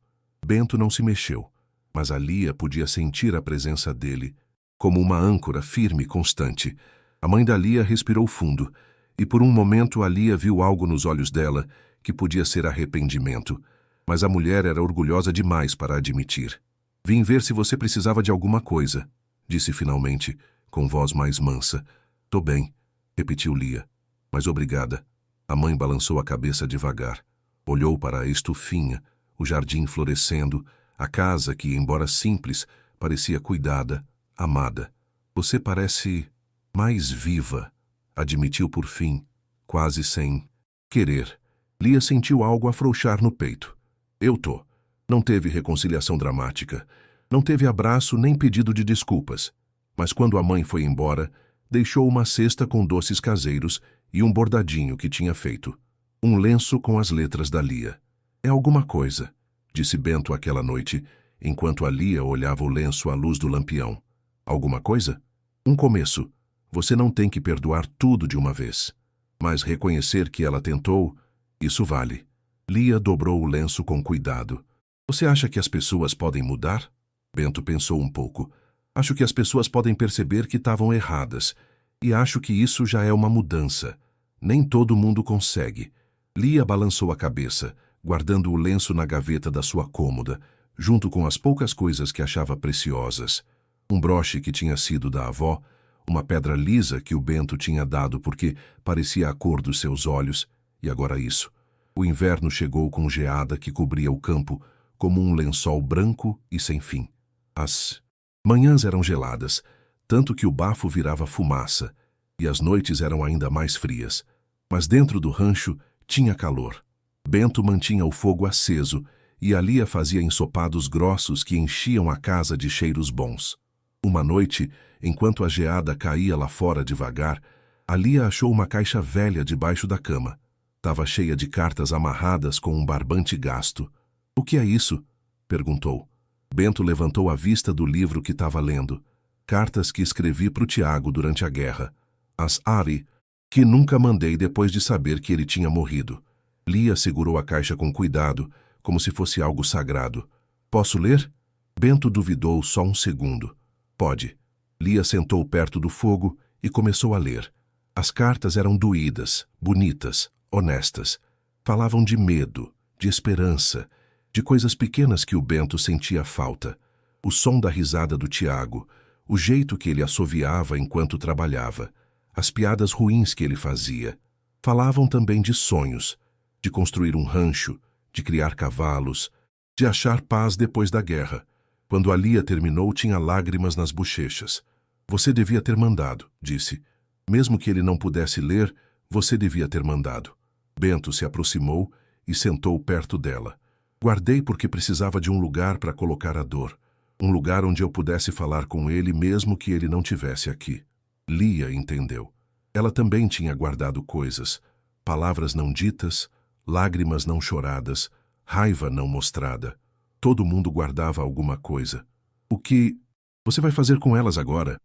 Bento não se mexeu, mas a Lia podia sentir a presença dele, como uma âncora firme e constante. A mãe da Lia respirou fundo, e por um momento a Lia viu algo nos olhos dela que podia ser arrependimento, mas a mulher era orgulhosa demais para admitir. Vim ver se você precisava de alguma coisa, disse finalmente, com voz mais mansa. Tô bem, repetiu Lia, mas obrigada. A mãe balançou a cabeça devagar, olhou para a estufinha, o jardim florescendo, a casa que, embora simples, parecia cuidada, amada. Você parece mais viva, admitiu por fim, quase sem querer. Lia sentiu algo afrouxar no peito. Eu tô. Não teve reconciliação dramática. Não teve abraço nem pedido de desculpas. Mas quando a mãe foi embora, deixou uma cesta com doces caseiros e um bordadinho que tinha feito. Um lenço com as letras da Lia. É alguma coisa, disse Bento aquela noite, enquanto a Lia olhava o lenço à luz do lampião. Alguma coisa? Um começo. Você não tem que perdoar tudo de uma vez. Mas reconhecer que ela tentou, isso vale. Lia dobrou o lenço com cuidado. Você acha que as pessoas podem mudar? Bento pensou um pouco. Acho que as pessoas podem perceber que estavam erradas. E acho que isso já é uma mudança. Nem todo mundo consegue. Lia balançou a cabeça, guardando o lenço na gaveta da sua cômoda, junto com as poucas coisas que achava preciosas. Um broche que tinha sido da avó, uma pedra lisa que o Bento tinha dado porque parecia a cor dos seus olhos, e agora isso. O inverno chegou com geada que cobria o campo, como um lençol branco e sem fim. As manhãs eram geladas, tanto que o bafo virava fumaça, e as noites eram ainda mais frias. Mas dentro do rancho tinha calor. Bento mantinha o fogo aceso, e a Lia fazia ensopados grossos que enchiam a casa de cheiros bons. Uma noite, enquanto a geada caía lá fora devagar, a Lia achou uma caixa velha debaixo da cama. Estava cheia de cartas amarradas com um barbante gasto. — O que é isso? Perguntou. Bento levantou a vista do livro que estava lendo. Cartas que escrevi para o Tiago durante a guerra. As Ari, que nunca mandei depois de saber que ele tinha morrido. Lia segurou a caixa com cuidado, como se fosse algo sagrado. Posso ler? Bento duvidou só um segundo. Pode. Lia sentou perto do fogo e começou a ler. As cartas eram doídas, bonitas, honestas. Falavam de medo, de esperança, de coisas pequenas que o Bento sentia falta. O som da risada do Tiago, o jeito que ele assoviava enquanto trabalhava, as piadas ruins que ele fazia. Falavam também de sonhos, de construir um rancho, de criar cavalos, de achar paz depois da guerra. Quando a Lia terminou, tinha lágrimas nas bochechas. Você devia ter mandado, disse. Mesmo que ele não pudesse ler, você devia ter mandado. Bento se aproximou e sentou perto dela. Guardei porque precisava de um lugar para colocar a dor. Um lugar onde eu pudesse falar com ele mesmo que ele não tivesse aqui. Lia entendeu. Ela também tinha guardado coisas. Palavras não ditas, lágrimas não choradas, raiva não mostrada. Todo mundo guardava alguma coisa. O que você vai fazer com elas agora?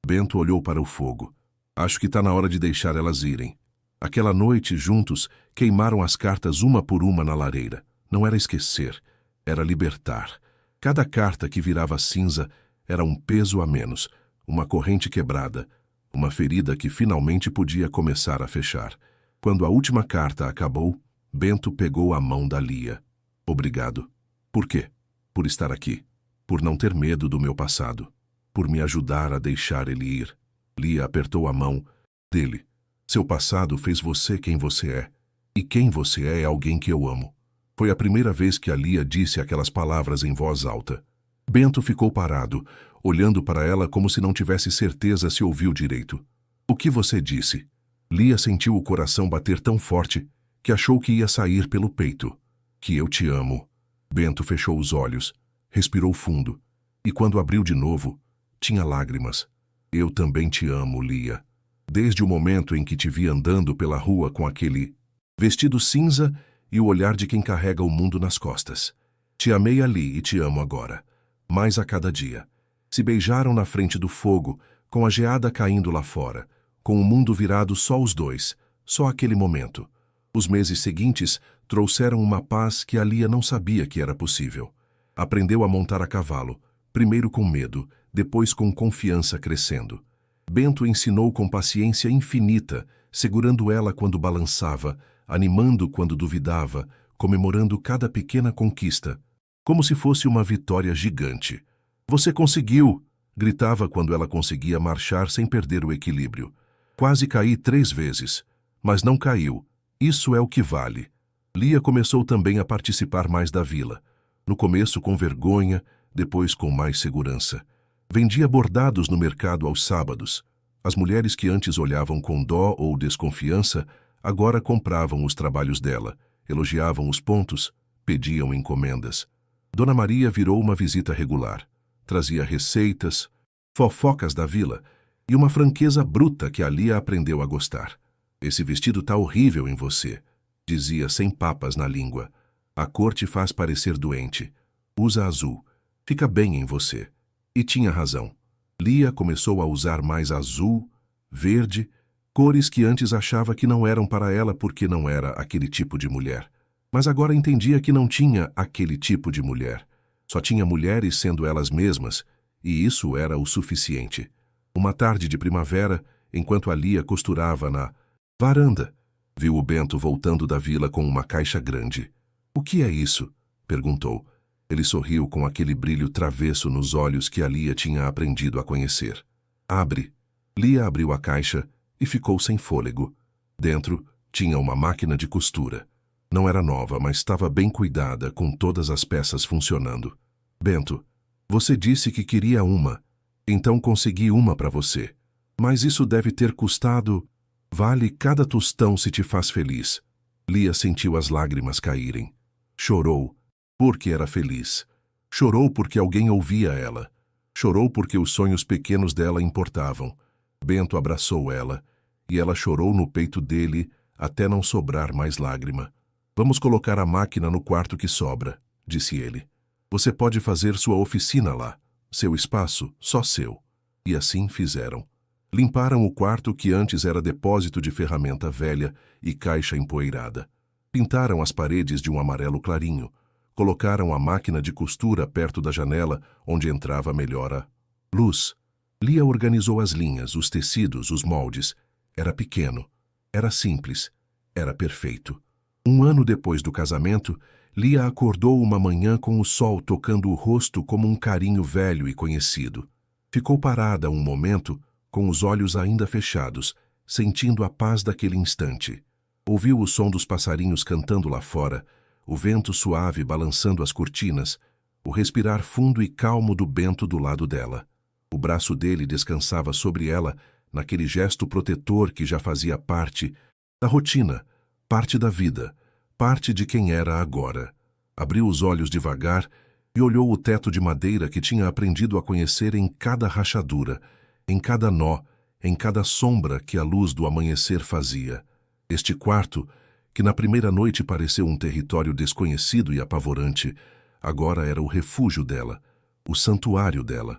Bento olhou para o fogo. Acho que está na hora de deixar elas irem. Aquela noite, juntos, queimaram as cartas uma por uma na lareira. Não era esquecer, era libertar. Cada carta que virava cinza era um peso a menos, uma corrente quebrada, uma ferida que finalmente podia começar a fechar. Quando a última carta acabou, Bento pegou a mão da Lia. Obrigado. Por quê? Por estar aqui. Por não ter medo do meu passado. Por me ajudar a deixar ele ir. Lia apertou a mão dele. Seu passado fez você quem você é. E quem você é alguém que eu amo. Foi a primeira vez que a Lia disse aquelas palavras em voz alta. Bento ficou parado, olhando para ela como se não tivesse certeza se ouviu direito. O que você disse? Lia sentiu o coração bater tão forte que achou que ia sair pelo peito. Que eu te amo. Bento fechou os olhos, respirou fundo, e quando abriu de novo, tinha lágrimas. Eu também te amo, Lia. Desde o momento em que te vi andando pela rua com aquele vestido cinza e o olhar de quem carrega o mundo nas costas. Te amei ali e te amo agora, mais a cada dia. Se beijaram na frente do fogo, com a geada caindo lá fora, com o mundo virado só os dois, só aquele momento. Os meses seguintes trouxeram uma paz que a Lia não sabia que era possível. Aprendeu a montar a cavalo, primeiro com medo, depois com confiança crescendo. Bento ensinou com paciência infinita, segurando ela quando balançava, animando quando duvidava, comemorando cada pequena conquista, como se fosse uma vitória gigante. Você conseguiu! Gritava quando ela conseguia marchar sem perder o equilíbrio. Quase caí 3 vezes, mas não caiu. Isso é o que vale. Lia começou também a participar mais da vila. No começo com vergonha, depois com mais segurança. Vendia bordados no mercado aos sábados. As mulheres que antes olhavam com dó ou desconfiança, agora compravam os trabalhos dela, elogiavam os pontos, pediam encomendas. Dona Maria virou uma visita regular. Trazia receitas, fofocas da vila e uma franqueza bruta que a Lia aprendeu a gostar. "Esse vestido tá horrível em você", dizia sem papas na língua. "A cor te faz parecer doente. Usa azul. Fica bem em você." E tinha razão. Lia começou a usar mais azul, verde, cores que antes achava que não eram para ela porque não era aquele tipo de mulher. Mas agora entendia que não tinha aquele tipo de mulher. Só tinha mulheres sendo elas mesmas, e isso era o suficiente. Uma tarde de primavera, enquanto a Lia costurava na varanda, viu o Bento voltando da vila com uma caixa grande. "O que é isso?" perguntou. Ele sorriu com aquele brilho travesso nos olhos que a Lia tinha aprendido a conhecer. "Abre." Lia abriu a caixa e ficou sem fôlego. Dentro tinha uma máquina de costura. Não era nova, mas estava bem cuidada, com todas as peças funcionando. "Bento, você disse que queria uma, então consegui uma para você. Mas isso deve ter custado... Vale cada tostão se te faz feliz." Lia sentiu as lágrimas caírem. Chorou, porque era feliz. Chorou porque alguém ouvia ela. Chorou porque os sonhos pequenos dela importavam. Bento abraçou ela, e ela chorou no peito dele até não sobrar mais lágrima. "Vamos colocar a máquina no quarto que sobra", disse ele. "Você pode fazer sua oficina lá. Seu espaço, só seu." E assim fizeram. Limparam o quarto que antes era depósito de ferramenta velha e caixa empoeirada. Pintaram as paredes de um amarelo clarinho. Colocaram a máquina de costura perto da janela, onde entrava melhor a luz. Lia organizou as linhas, os tecidos, os moldes. Era pequeno, era simples, era perfeito. Um ano depois do casamento, Lia acordou uma manhã com o sol tocando o rosto como um carinho velho e conhecido. Ficou parada um momento, com os olhos ainda fechados, sentindo a paz daquele instante. Ouviu o som dos passarinhos cantando lá fora, o vento suave balançando as cortinas, o respirar fundo e calmo do Bento do lado dela. O braço dele descansava sobre ela, naquele gesto protetor que já fazia parte da rotina, parte da vida, parte de quem era agora. Abriu os olhos devagar e olhou o teto de madeira que tinha aprendido a conhecer em cada rachadura, em cada nó, em cada sombra que a luz do amanhecer fazia. Este quarto, que na primeira noite pareceu um território desconhecido e apavorante, agora era o refúgio dela, o santuário dela.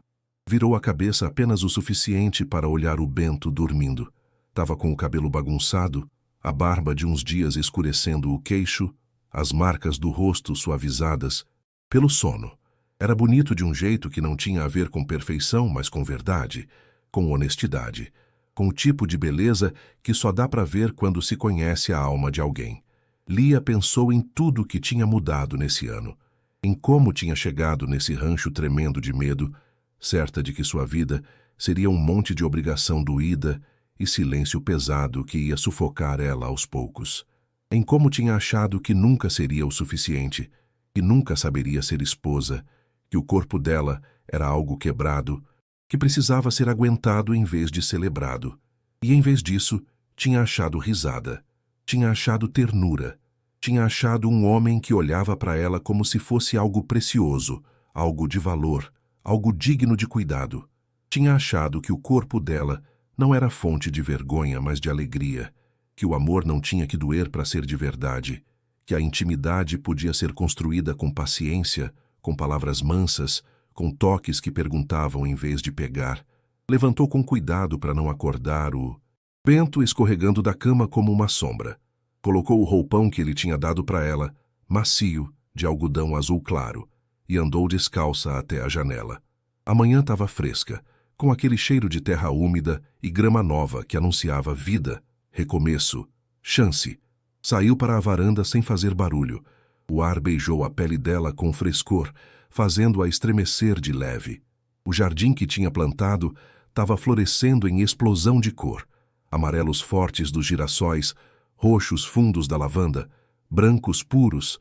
Virou a cabeça apenas o suficiente para olhar o Bento dormindo. Estava com o cabelo bagunçado, a barba de uns dias escurecendo o queixo, as marcas do rosto suavizadas pelo sono. Era bonito de um jeito que não tinha a ver com perfeição, mas com verdade, com honestidade, com o tipo de beleza que só dá para ver quando se conhece a alma de alguém. Lia pensou em tudo que tinha mudado nesse ano, em como tinha chegado nesse rancho tremendo de medo, certa de que sua vida seria um monte de obrigação doída e silêncio pesado que ia sufocar ela aos poucos. Em como tinha achado que nunca seria o suficiente, que nunca saberia ser esposa, que o corpo dela era algo quebrado, que precisava ser aguentado em vez de celebrado. E em vez disso, tinha achado risada, tinha achado ternura, tinha achado um homem que olhava para ela como se fosse algo precioso, algo de valor, algo digno de cuidado. Tinha achado que o corpo dela não era fonte de vergonha, mas de alegria, que o amor não tinha que doer para ser de verdade, que a intimidade podia ser construída com paciência, com palavras mansas, com toques que perguntavam em vez de pegar. Levantou com cuidado para não acordar o Bento escorregando da cama como uma sombra. Colocou o roupão que ele tinha dado para ela, macio, de algodão azul claro, e andou descalça até a janela. A manhã estava fresca, com aquele cheiro de terra úmida e grama nova que anunciava vida, recomeço, chance. Saiu para a varanda sem fazer barulho. O ar beijou a pele dela com frescor, fazendo-a estremecer de leve. O jardim que tinha plantado estava florescendo em explosão de cor. Amarelos fortes dos girassóis, roxos fundos da lavanda, brancos puros,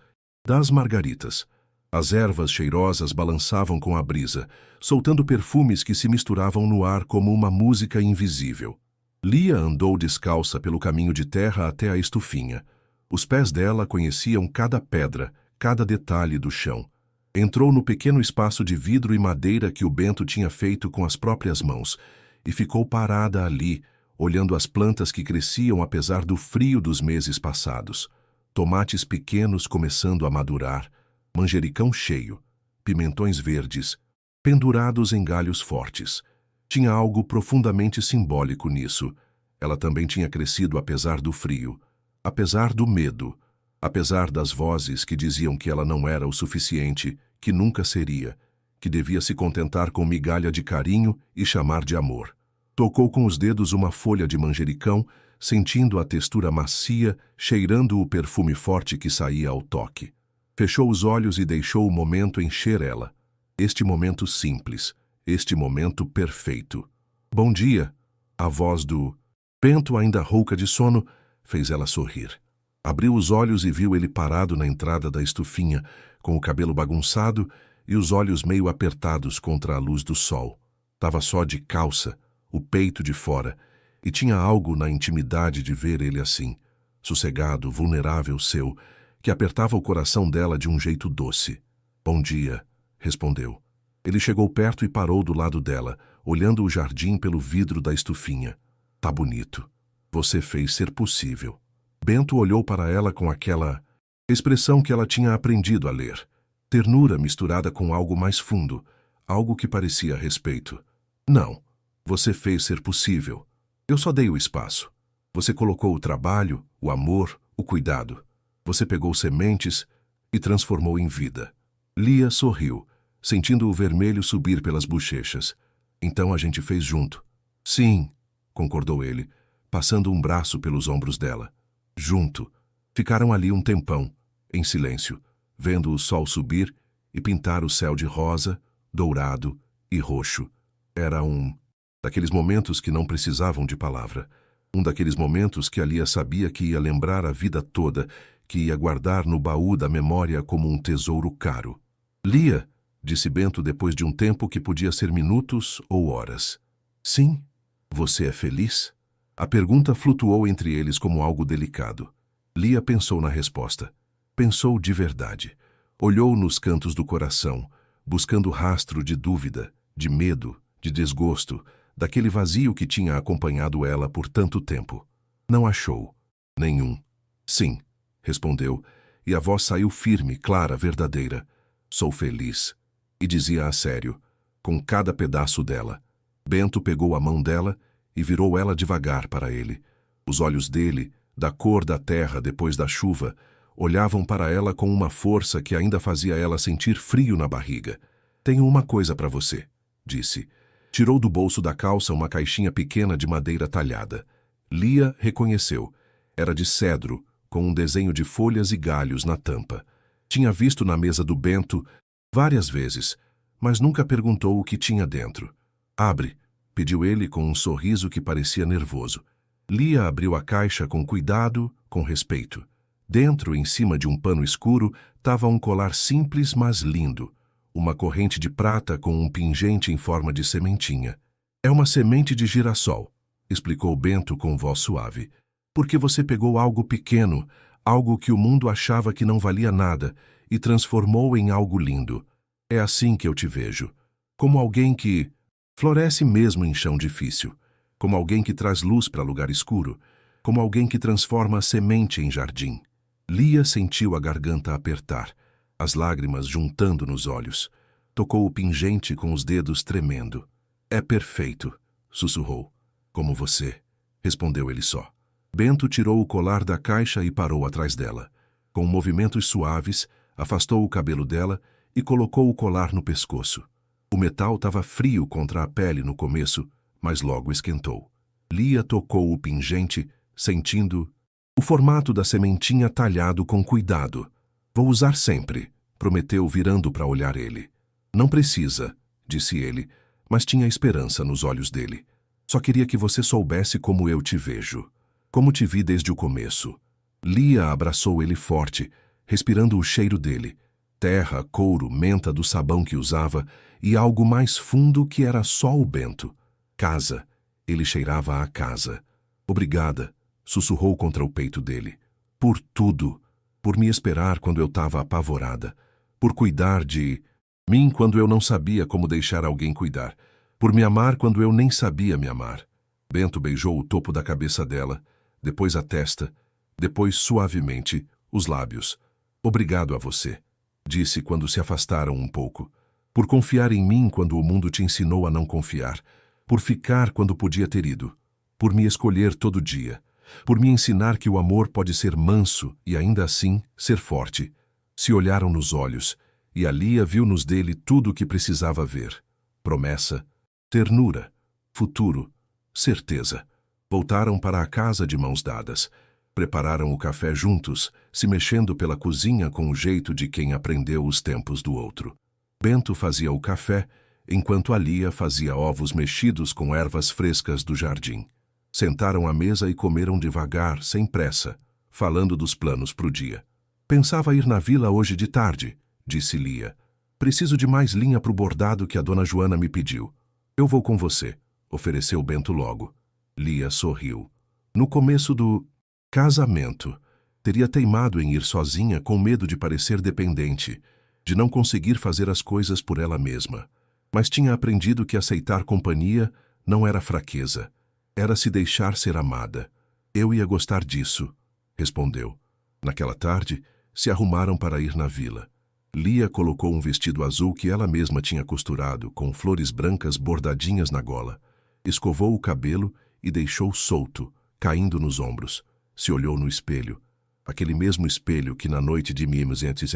das margaritas. As ervas cheirosas balançavam com a brisa, soltando perfumes que se misturavam no ar como uma música invisível. Lia andou descalça pelo caminho de terra até a estufinha. Os pés dela conheciam cada pedra, cada detalhe do chão. Entrou no pequeno espaço de vidro e madeira que o Bento tinha feito com as próprias mãos e ficou parada ali, olhando as plantas que cresciam apesar do frio dos meses passados. Tomates pequenos começando a madurar, manjericão cheio, pimentões verdes, pendurados em galhos fortes. Tinha algo profundamente simbólico nisso. Ela também tinha crescido apesar do frio, apesar do medo, apesar das vozes que diziam que ela não era o suficiente, que nunca seria, que devia se contentar com migalha de carinho e chamar de amor. Tocou com os dedos uma folha de manjericão, sentindo a textura macia, cheirando o perfume forte que saía ao toque. Fechou os olhos e deixou o momento encher ela. Este momento simples, este momento perfeito. Bom dia! A voz do Bento, ainda rouca de sono, fez ela sorrir. Abriu os olhos e viu ele parado na entrada da estufinha, com o cabelo bagunçado e os olhos meio apertados contra a luz do sol. Tava só de calça, o peito de fora, e tinha algo na intimidade de ver ele assim, sossegado, vulnerável seu, que apertava o coração dela de um jeito doce. Bom dia, respondeu. Ele chegou perto e parou do lado dela, olhando o jardim pelo vidro da estufinha. Tá bonito. Você fez ser possível. Bento olhou para ela com aquela expressão que ela tinha aprendido a ler. Ternura misturada com algo mais fundo, algo que parecia respeito. Não, você fez ser possível. Eu só dei o espaço. Você colocou o trabalho, o amor, o cuidado. Você pegou sementes e transformou em vida. Lia sorriu, sentindo o vermelho subir pelas bochechas. Então a gente fez junto. Sim, concordou ele, passando um braço pelos ombros dela. Junto. Ficaram ali um tempão, em silêncio, vendo o sol subir e pintar o céu de rosa, dourado e roxo. Era um daqueles momentos que não precisavam de palavra. Um daqueles momentos que a Lia sabia que ia lembrar a vida toda, que ia guardar no baú da memória como um tesouro caro. Lia, disse Bento depois de um tempo que podia ser minutos ou horas. Sim. Você é feliz? A pergunta flutuou entre eles como algo delicado. Lia pensou na resposta. Pensou de verdade. Olhou nos cantos do coração, buscando rastro de dúvida, de medo, de desgosto, daquele vazio que tinha acompanhado ela por tanto tempo. Não achou. Nenhum. Sim, respondeu, e a voz saiu firme, clara, verdadeira. Sou feliz. E dizia a sério, com cada pedaço dela. Bento pegou a mão dela e virou ela devagar para ele. Os olhos dele, da cor da terra depois da chuva, olhavam para ela com uma força que ainda fazia ela sentir frio na barriga. Tenho uma coisa para você, disse. Tirou do bolso da calça uma caixinha pequena de madeira talhada. Lia reconheceu. Era de cedro, com um desenho de folhas e galhos na tampa. Tinha visto na mesa do Bento várias vezes, mas nunca perguntou o que tinha dentro. Abre, pediu ele com um sorriso que parecia nervoso. Lia abriu a caixa com cuidado, com respeito. Dentro, em cima de um pano escuro, estava um colar simples, mas lindo. Uma corrente de prata com um pingente em forma de sementinha. É uma semente de girassol, explicou Bento com voz suave. Porque você pegou algo pequeno, algo que o mundo achava que não valia nada, e transformou em algo lindo. É assim que eu te vejo. Como alguém que floresce mesmo em chão difícil. Como alguém que traz luz para lugar escuro. Como alguém que transforma a semente em jardim. Lia sentiu a garganta apertar, as lágrimas juntando nos olhos. Tocou o pingente com os dedos tremendo. É perfeito, sussurrou. Como você, respondeu ele só. Bento tirou o colar da caixa e parou atrás dela. Com movimentos suaves, afastou o cabelo dela e colocou o colar no pescoço. O metal estava frio contra a pele no começo, mas logo esquentou. Lia tocou o pingente, sentindo o formato da sementinha talhado com cuidado. Vou usar sempre, prometeu virando para olhar ele. Não precisa, disse ele, mas tinha esperança nos olhos dele. Só queria que você soubesse como eu te vejo. Como te vi desde o começo. Lia abraçou ele forte, respirando o cheiro dele. Terra, couro, menta do sabão que usava e algo mais fundo que era só o Bento. Casa. Ele cheirava a casa. Obrigada, sussurrou contra o peito dele. Por tudo. Por me esperar quando eu estava apavorada. Por cuidar de mim quando eu não sabia como deixar alguém cuidar. Por me amar quando eu nem sabia me amar. Bento beijou o topo da cabeça dela, depois a testa, depois suavemente os lábios. Obrigado a você, disse quando se afastaram um pouco. Por confiar em mim quando o mundo te ensinou a não confiar. Por ficar quando podia ter ido. Por me escolher todo dia. Por me ensinar que o amor pode ser manso e ainda assim ser forte. Se olharam nos olhos, e a Lia viu nos dele tudo o que precisava ver. Promessa, ternura, futuro, certeza. Voltaram para a casa de mãos dadas. Prepararam o café juntos, se mexendo pela cozinha com o jeito de quem aprendeu os tempos do outro. Bento fazia o café, enquanto a Lia fazia ovos mexidos com ervas frescas do jardim. Sentaram à mesa e comeram devagar, sem pressa, falando dos planos para o dia. Pensava ir na vila hoje de tarde, disse Lia. Preciso de mais linha para o bordado que a dona Joana me pediu. Eu vou com você, ofereceu Bento logo. Lia sorriu. No começo do casamento, teria teimado em ir sozinha com medo de parecer dependente, de não conseguir fazer as coisas por ela mesma. Mas tinha aprendido que aceitar companhia não era fraqueza, era se deixar ser amada. Eu ia gostar disso, respondeu. Naquela tarde, se arrumaram para ir na vila. Lia colocou um vestido azul que ela mesma tinha costurado, com flores brancas bordadinhas na gola. Escovou o cabelo e deixou solto, caindo nos ombros. Se olhou no espelho, aquele mesmo espelho que na noite de mimos entre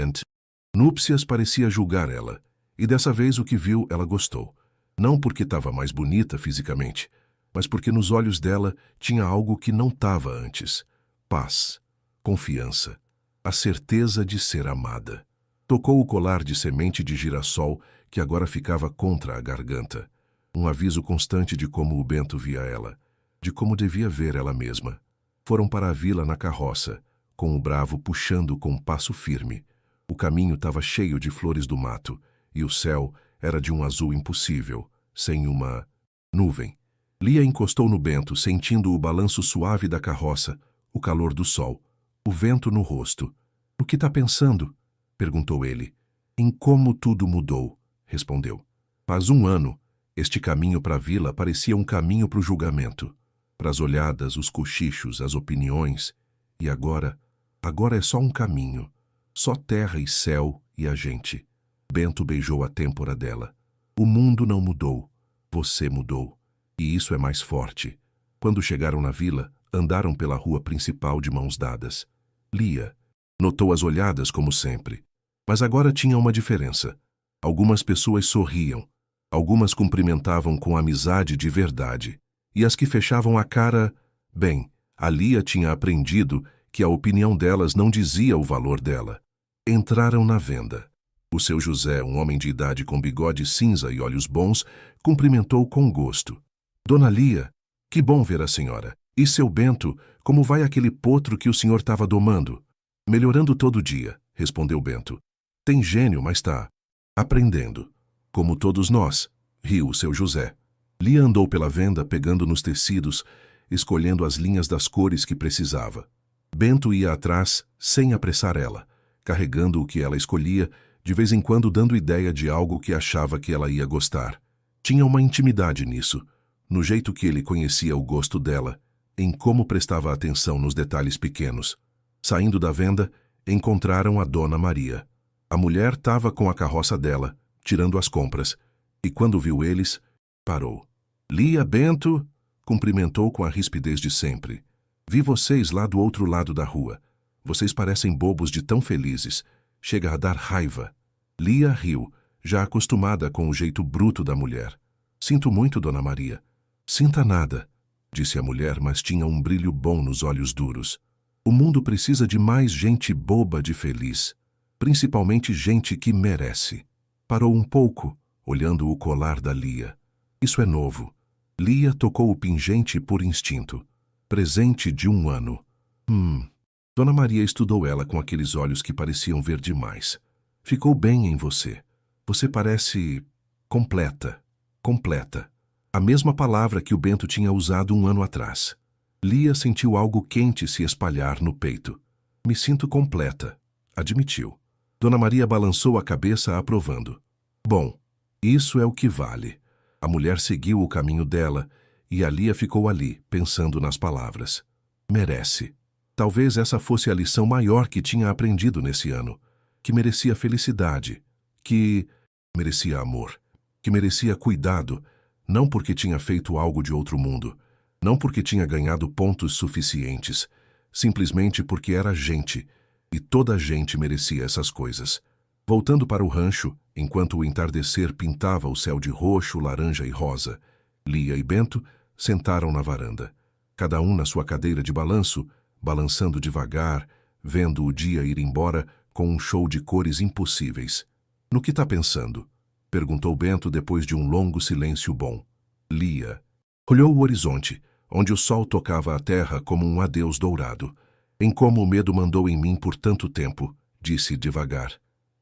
núpcias parecia julgar ela, e dessa vez o que viu ela gostou. Não porque estava mais bonita fisicamente, mas porque nos olhos dela tinha algo que não estava antes. Paz, confiança, a certeza de ser amada. Tocou o colar de semente de girassol que agora ficava contra a garganta. Um aviso constante de como o Bento via ela, de como devia ver ela mesma. Foram para a vila na carroça, com o Bravo puxando com passo firme. O caminho estava cheio de flores do mato, e o céu era de um azul impossível, sem uma nuvem. Lia encostou no Bento, sentindo o balanço suave da carroça, o calor do sol, o vento no rosto. "O que está pensando?" perguntou ele. "Em como tudo mudou", respondeu. Faz 1 ano, este caminho para a vila parecia um caminho para o julgamento, para as olhadas, os cochichos, as opiniões. E agora é só um caminho, só terra e céu e a gente. Bento beijou a têmpora dela. O mundo não mudou, você mudou. E isso é mais forte. Quando chegaram na vila, andaram pela rua principal de mãos dadas. Lia notou as olhadas como sempre, mas agora tinha uma diferença. Algumas pessoas sorriam, algumas cumprimentavam com amizade de verdade, e as que fechavam a cara, bem, a Lia tinha aprendido que a opinião delas não dizia o valor dela. Entraram na venda. O seu José, um homem de idade com bigode cinza e olhos bons, cumprimentou com gosto. "Dona Lia, que bom ver a senhora. E seu Bento, como vai aquele potro que o senhor estava domando?" "Melhorando todo dia", respondeu Bento. "Tem gênio, mas está aprendendo. Como todos nós", riu o seu José. Lia andou pela venda pegando nos tecidos, escolhendo as linhas das cores que precisava. Bento ia atrás, sem apressar ela, carregando o que ela escolhia, de vez em quando dando ideia de algo que achava que ela ia gostar. Tinha uma intimidade nisso, no jeito que ele conhecia o gosto dela, em como prestava atenção nos detalhes pequenos. Saindo da venda, encontraram a Dona Maria. A mulher estava com a carroça dela, tirando as compras, e quando viu eles, parou. "Lia, Bento", cumprimentou com a rispidez de sempre. "Vi vocês lá do outro lado da rua. Vocês parecem bobos de tão felizes. Chega a dar raiva." Lia riu, já acostumada com o jeito bruto da mulher. "Sinto muito, Dona Maria." "Sinta nada", disse a mulher, mas tinha um brilho bom nos olhos duros. "O mundo precisa de mais gente boba de feliz, principalmente gente que merece." Parou um pouco, olhando o colar da Lia. "Isso é novo." Lia tocou o pingente por instinto. "Presente de 1 ano." Dona Maria estudou ela com aqueles olhos que pareciam ver demais. Ficou bem em você. Você parece completa. Completa. A mesma palavra que o Bento tinha usado um ano atrás. Lia sentiu algo quente se espalhar no peito. Me sinto completa, admitiu. Dona Maria balançou a cabeça aprovando. Bom, isso é o que vale. A mulher seguiu o caminho dela e a Lia ficou ali, pensando nas palavras. Merece. Talvez essa fosse a lição maior que tinha aprendido nesse ano. Que merecia felicidade. Que merecia amor. Que merecia cuidado. Não porque tinha feito algo de outro mundo. Não porque tinha ganhado pontos suficientes. Simplesmente porque era gente. E toda gente merecia essas coisas. Voltando para o rancho, enquanto o entardecer pintava o céu de roxo, laranja e rosa, Lia e Bento sentaram na varanda. Cada um na sua cadeira de balanço, balançando devagar, vendo o dia ir embora com um show de cores impossíveis. No que tá pensando? Perguntou Bento depois de um longo silêncio bom. Lia olhou o horizonte, onde o sol tocava a terra como um adeus dourado. Em como o medo mandou em mim por tanto tempo, disse devagar.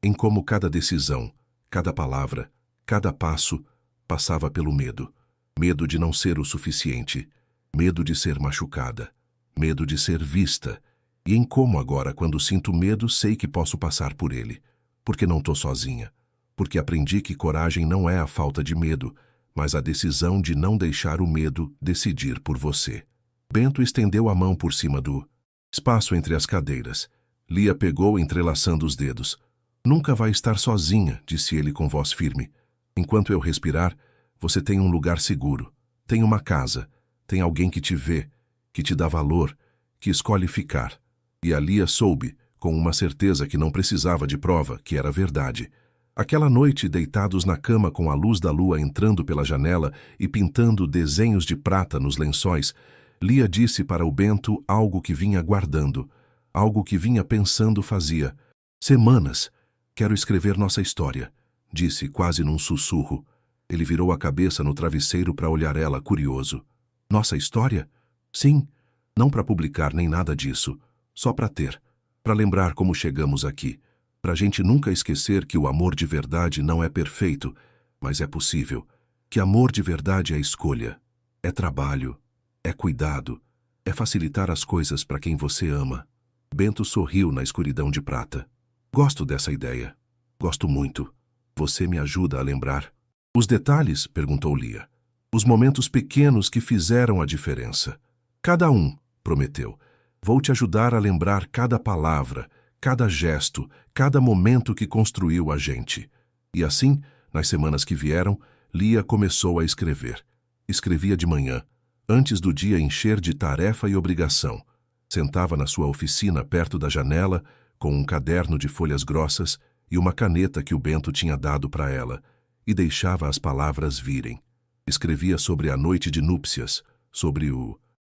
Em como cada decisão, cada palavra, cada passo, passava pelo medo. Medo de não ser o suficiente. Medo de ser machucada. Medo de ser vista. E em como agora, quando sinto medo, sei que posso passar por ele. Porque não tô sozinha. Porque aprendi que coragem não é a falta de medo, mas a decisão de não deixar o medo decidir por você. Bento estendeu a mão por cima do espaço entre as cadeiras. Lia pegou entrelaçando os dedos. Nunca vai estar sozinha, disse ele com voz firme. Enquanto eu respirar, você tem um lugar seguro. Tem uma casa. Tem alguém que te vê, que te dá valor, que escolhe ficar. E a Lia soube, com uma certeza que não precisava de prova, que era verdade. Aquela noite, deitados na cama com a luz da lua entrando pela janela e pintando desenhos de prata nos lençóis, Lia disse para o Bento algo que vinha guardando, algo que vinha pensando fazia semanas. Quero escrever nossa história, disse quase num sussurro. Ele virou a cabeça no travesseiro para olhar ela, curioso. Nossa história? Sim, não para publicar nem nada disso, só para ter, para lembrar como chegamos aqui, para a gente nunca esquecer que o amor de verdade não é perfeito, mas é possível, que amor de verdade é escolha, é trabalho, é cuidado, é facilitar as coisas para quem você ama. Bento sorriu na escuridão de prata. Gosto dessa ideia. Gosto muito. Você me ajuda a lembrar. Os detalhes? Perguntou Lia. Os momentos pequenos que fizeram a diferença. Cada um, prometeu. Vou te ajudar a lembrar cada palavra, cada gesto, cada momento que construiu a gente. E assim, nas semanas que vieram, Lia começou a escrever. Escrevia de manhã, antes do dia encher de tarefa e obrigação. Sentava na sua oficina perto da janela, com um caderno de folhas grossas e uma caneta que o Bento tinha dado para ela, e deixava as palavras virem. Escrevia sobre a noite de núpcias, sobre o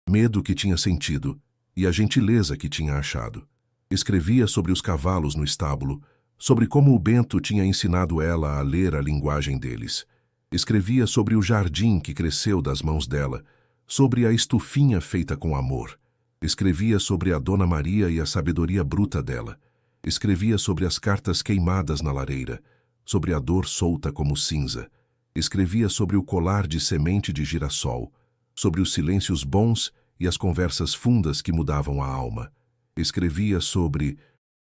medo que tinha sentido e a gentileza que tinha achado. Escrevia sobre os cavalos no estábulo, sobre como o Bento tinha ensinado ela a ler a linguagem deles. Escrevia sobre o jardim que cresceu das mãos dela, sobre a estufinha feita com amor. Escrevia sobre a Dona Maria e a sabedoria bruta dela. Escrevia sobre as cartas queimadas na lareira, sobre a dor solta como cinza. Escrevia sobre o colar de semente de girassol, sobre os silêncios bons e as conversas fundas que mudavam a alma. Escrevia sobre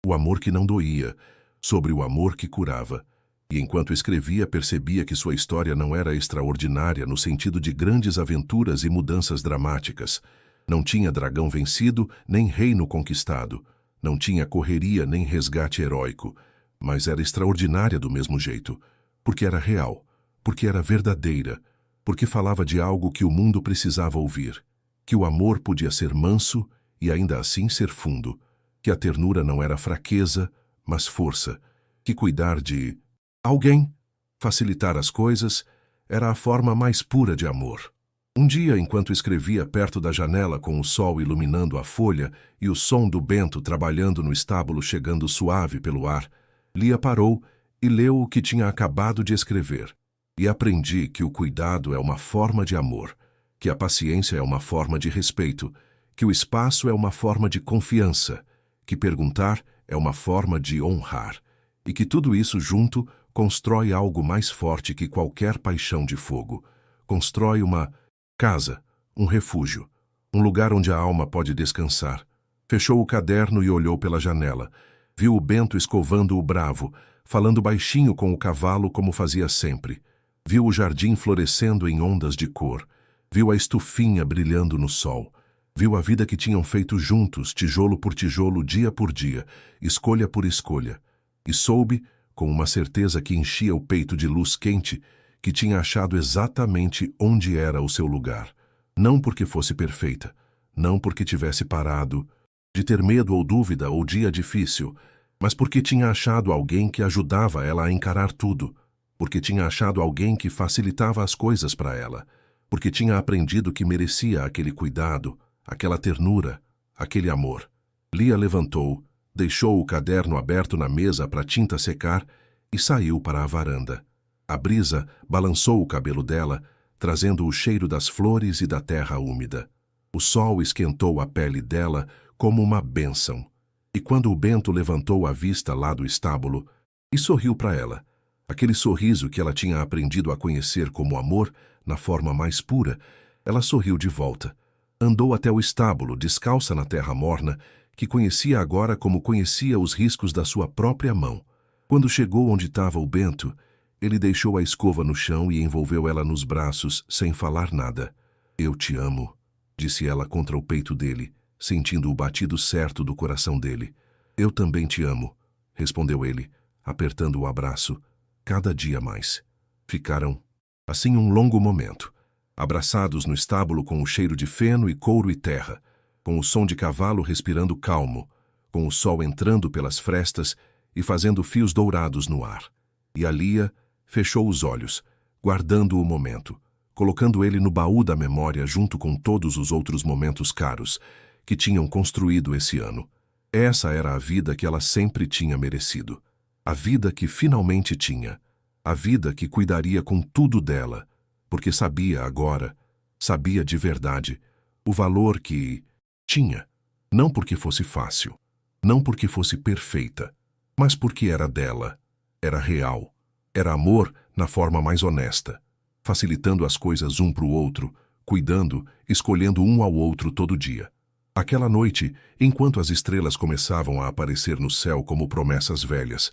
o amor que não doía, sobre o amor que curava. E enquanto escrevia, percebia que sua história não era extraordinária no sentido de grandes aventuras e mudanças dramáticas. Não tinha dragão vencido, nem reino conquistado. Não tinha correria nem resgate heróico. Mas era extraordinária do mesmo jeito, porque era real, porque era verdadeira, porque falava de algo que o mundo precisava ouvir, que o amor podia ser manso e ainda assim ser fundo, que a ternura não era fraqueza, mas força, que cuidar de alguém, facilitar as coisas, era a forma mais pura de amor. Um dia, enquanto escrevia perto da janela com o sol iluminando a folha e o som do Bento trabalhando no estábulo chegando suave pelo ar, Lia parou e leu o que tinha acabado de escrever. E aprendi que o cuidado é uma forma de amor, que a paciência é uma forma de respeito, que o espaço é uma forma de confiança, que perguntar é uma forma de honrar, e que tudo isso junto constrói algo mais forte que qualquer paixão de fogo. Constrói uma casa, um refúgio, um lugar onde a alma pode descansar. Fechou o caderno e olhou pela janela. Viu o Bento escovando o bravo, falando baixinho com o cavalo como fazia sempre. Viu o jardim florescendo em ondas de cor. Viu a estufinha brilhando no sol. Viu a vida que tinham feito juntos, tijolo por tijolo, dia por dia, escolha por escolha. E soube, com uma certeza que enchia o peito de luz quente, que tinha achado exatamente onde era o seu lugar. Não porque fosse perfeita, não porque tivesse parado de ter medo ou dúvida ou dia difícil, mas porque tinha achado alguém que ajudava ela a encarar tudo, porque tinha achado alguém que facilitava as coisas para ela, porque tinha aprendido que merecia aquele cuidado, aquela ternura, aquele amor. Lia levantou, deixou o caderno aberto na mesa para a tinta secar e saiu para a varanda. A brisa balançou o cabelo dela, trazendo o cheiro das flores e da terra úmida. O sol esquentou a pele dela como uma bênção. E quando o Bento levantou a vista lá do estábulo e sorriu para ela, aquele sorriso que ela tinha aprendido a conhecer como amor na forma mais pura, ela sorriu de volta. Andou até o estábulo, descalça na terra morna, que conhecia agora como conhecia os riscos da sua própria mão. Quando chegou onde estava o Bento, ele deixou a escova no chão e envolveu ela nos braços, sem falar nada. "Eu te amo", disse ela contra o peito dele, sentindo o batido certo do coração dele. "Eu também te amo", respondeu ele, apertando o abraço, cada dia mais. Ficaram assim um longo momento, abraçados no estábulo com o cheiro de feno e couro e terra, com o som de cavalo respirando calmo, com o sol entrando pelas frestas e fazendo fios dourados no ar. E a Lia fechou os olhos, guardando o momento, colocando ele no baú da memória junto com todos os outros momentos caros que tinham construído esse ano. Essa era a vida que ela sempre tinha merecido. A vida que finalmente tinha. A vida que cuidaria com tudo dela, porque sabia agora, sabia de verdade, o valor que tinha. Não porque fosse fácil, não porque fosse perfeita, mas porque era dela, era real, era amor na forma mais honesta, facilitando as coisas um para o outro, cuidando, escolhendo um ao outro todo dia. Aquela noite, enquanto as estrelas começavam a aparecer no céu como promessas velhas,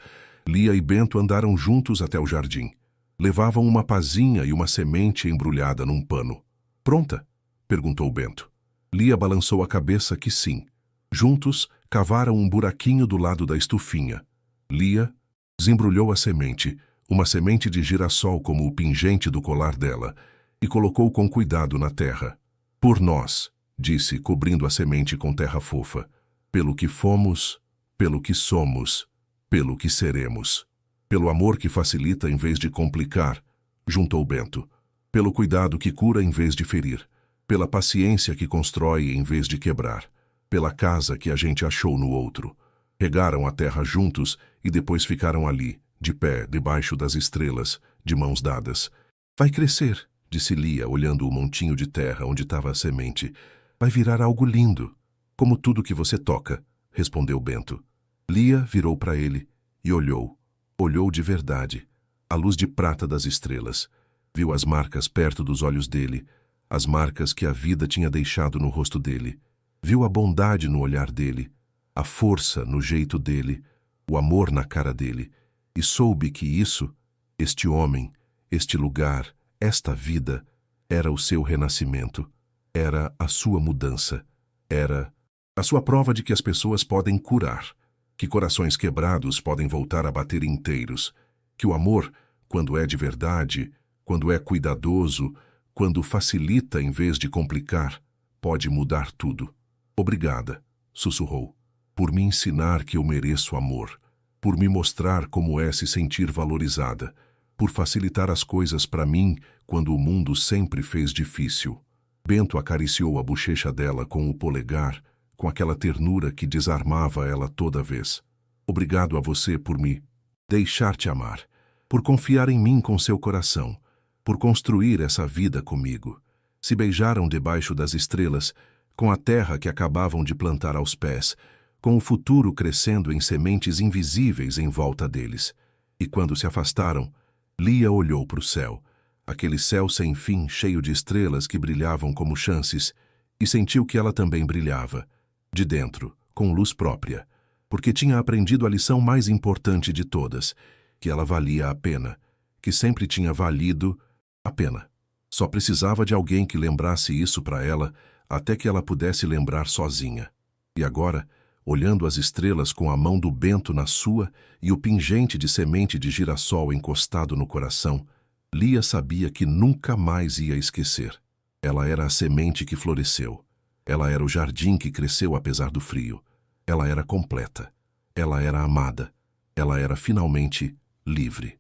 Lia e Bento andaram juntos até o jardim. Levavam uma pazinha e uma semente embrulhada num pano. "Pronta?", perguntou Bento. Lia balançou a cabeça que sim. Juntos, cavaram um buraquinho do lado da estufinha. Lia desembrulhou a semente, uma semente de girassol como o pingente do colar dela, e colocou com cuidado na terra. "Por nós", disse, cobrindo a semente com terra fofa. "Pelo que fomos, pelo que somos, pelo que seremos. Pelo amor que facilita em vez de complicar", juntou Bento. "Pelo cuidado que cura em vez de ferir. Pela paciência que constrói em vez de quebrar. Pela casa que a gente achou no outro." Regaram a terra juntos e depois ficaram ali, de pé, debaixo das estrelas, de mãos dadas. "Vai crescer", disse Lia, olhando o montinho de terra onde estava a semente. "Vai virar algo lindo, como tudo que você toca", respondeu Bento. Lia virou para ele e olhou. Olhou de verdade, a luz de prata das estrelas. Viu as marcas perto dos olhos dele, as marcas que a vida tinha deixado no rosto dele. Viu a bondade no olhar dele, a força no jeito dele, o amor na cara dele. E soube que isso, este homem, este lugar, esta vida, era o seu renascimento, era a sua mudança, era a sua prova de que as pessoas podem curar, que corações quebrados podem voltar a bater inteiros, que o amor, quando é de verdade, quando é cuidadoso, quando facilita em vez de complicar, pode mudar tudo. "Obrigada", sussurrou, "por me ensinar que eu mereço amor, por me mostrar como é se sentir valorizada, por facilitar as coisas para mim quando o mundo sempre fez difícil." Bento acariciou a bochecha dela com o polegar, com aquela ternura que desarmava ela toda vez. "Obrigado a você por me deixar te amar, por confiar em mim com seu coração, por construir essa vida comigo." Se beijaram debaixo das estrelas, com a terra que acabavam de plantar aos pés, com o futuro crescendo em sementes invisíveis em volta deles. E quando se afastaram, Lia olhou para o céu, aquele céu sem fim cheio de estrelas que brilhavam como chances, e sentiu que ela também brilhava, de dentro, com luz própria, porque tinha aprendido a lição mais importante de todas, que ela valia a pena, que sempre tinha valido a pena. Só precisava de alguém que lembrasse isso para ela, até que ela pudesse lembrar sozinha. E agora, olhando as estrelas com a mão do Bento na sua e o pingente de semente de girassol encostado no coração, Lia sabia que nunca mais ia esquecer. Ela era a semente que floresceu. Ela era o jardim que cresceu apesar do frio. Ela era completa. Ela era amada. Ela era finalmente livre.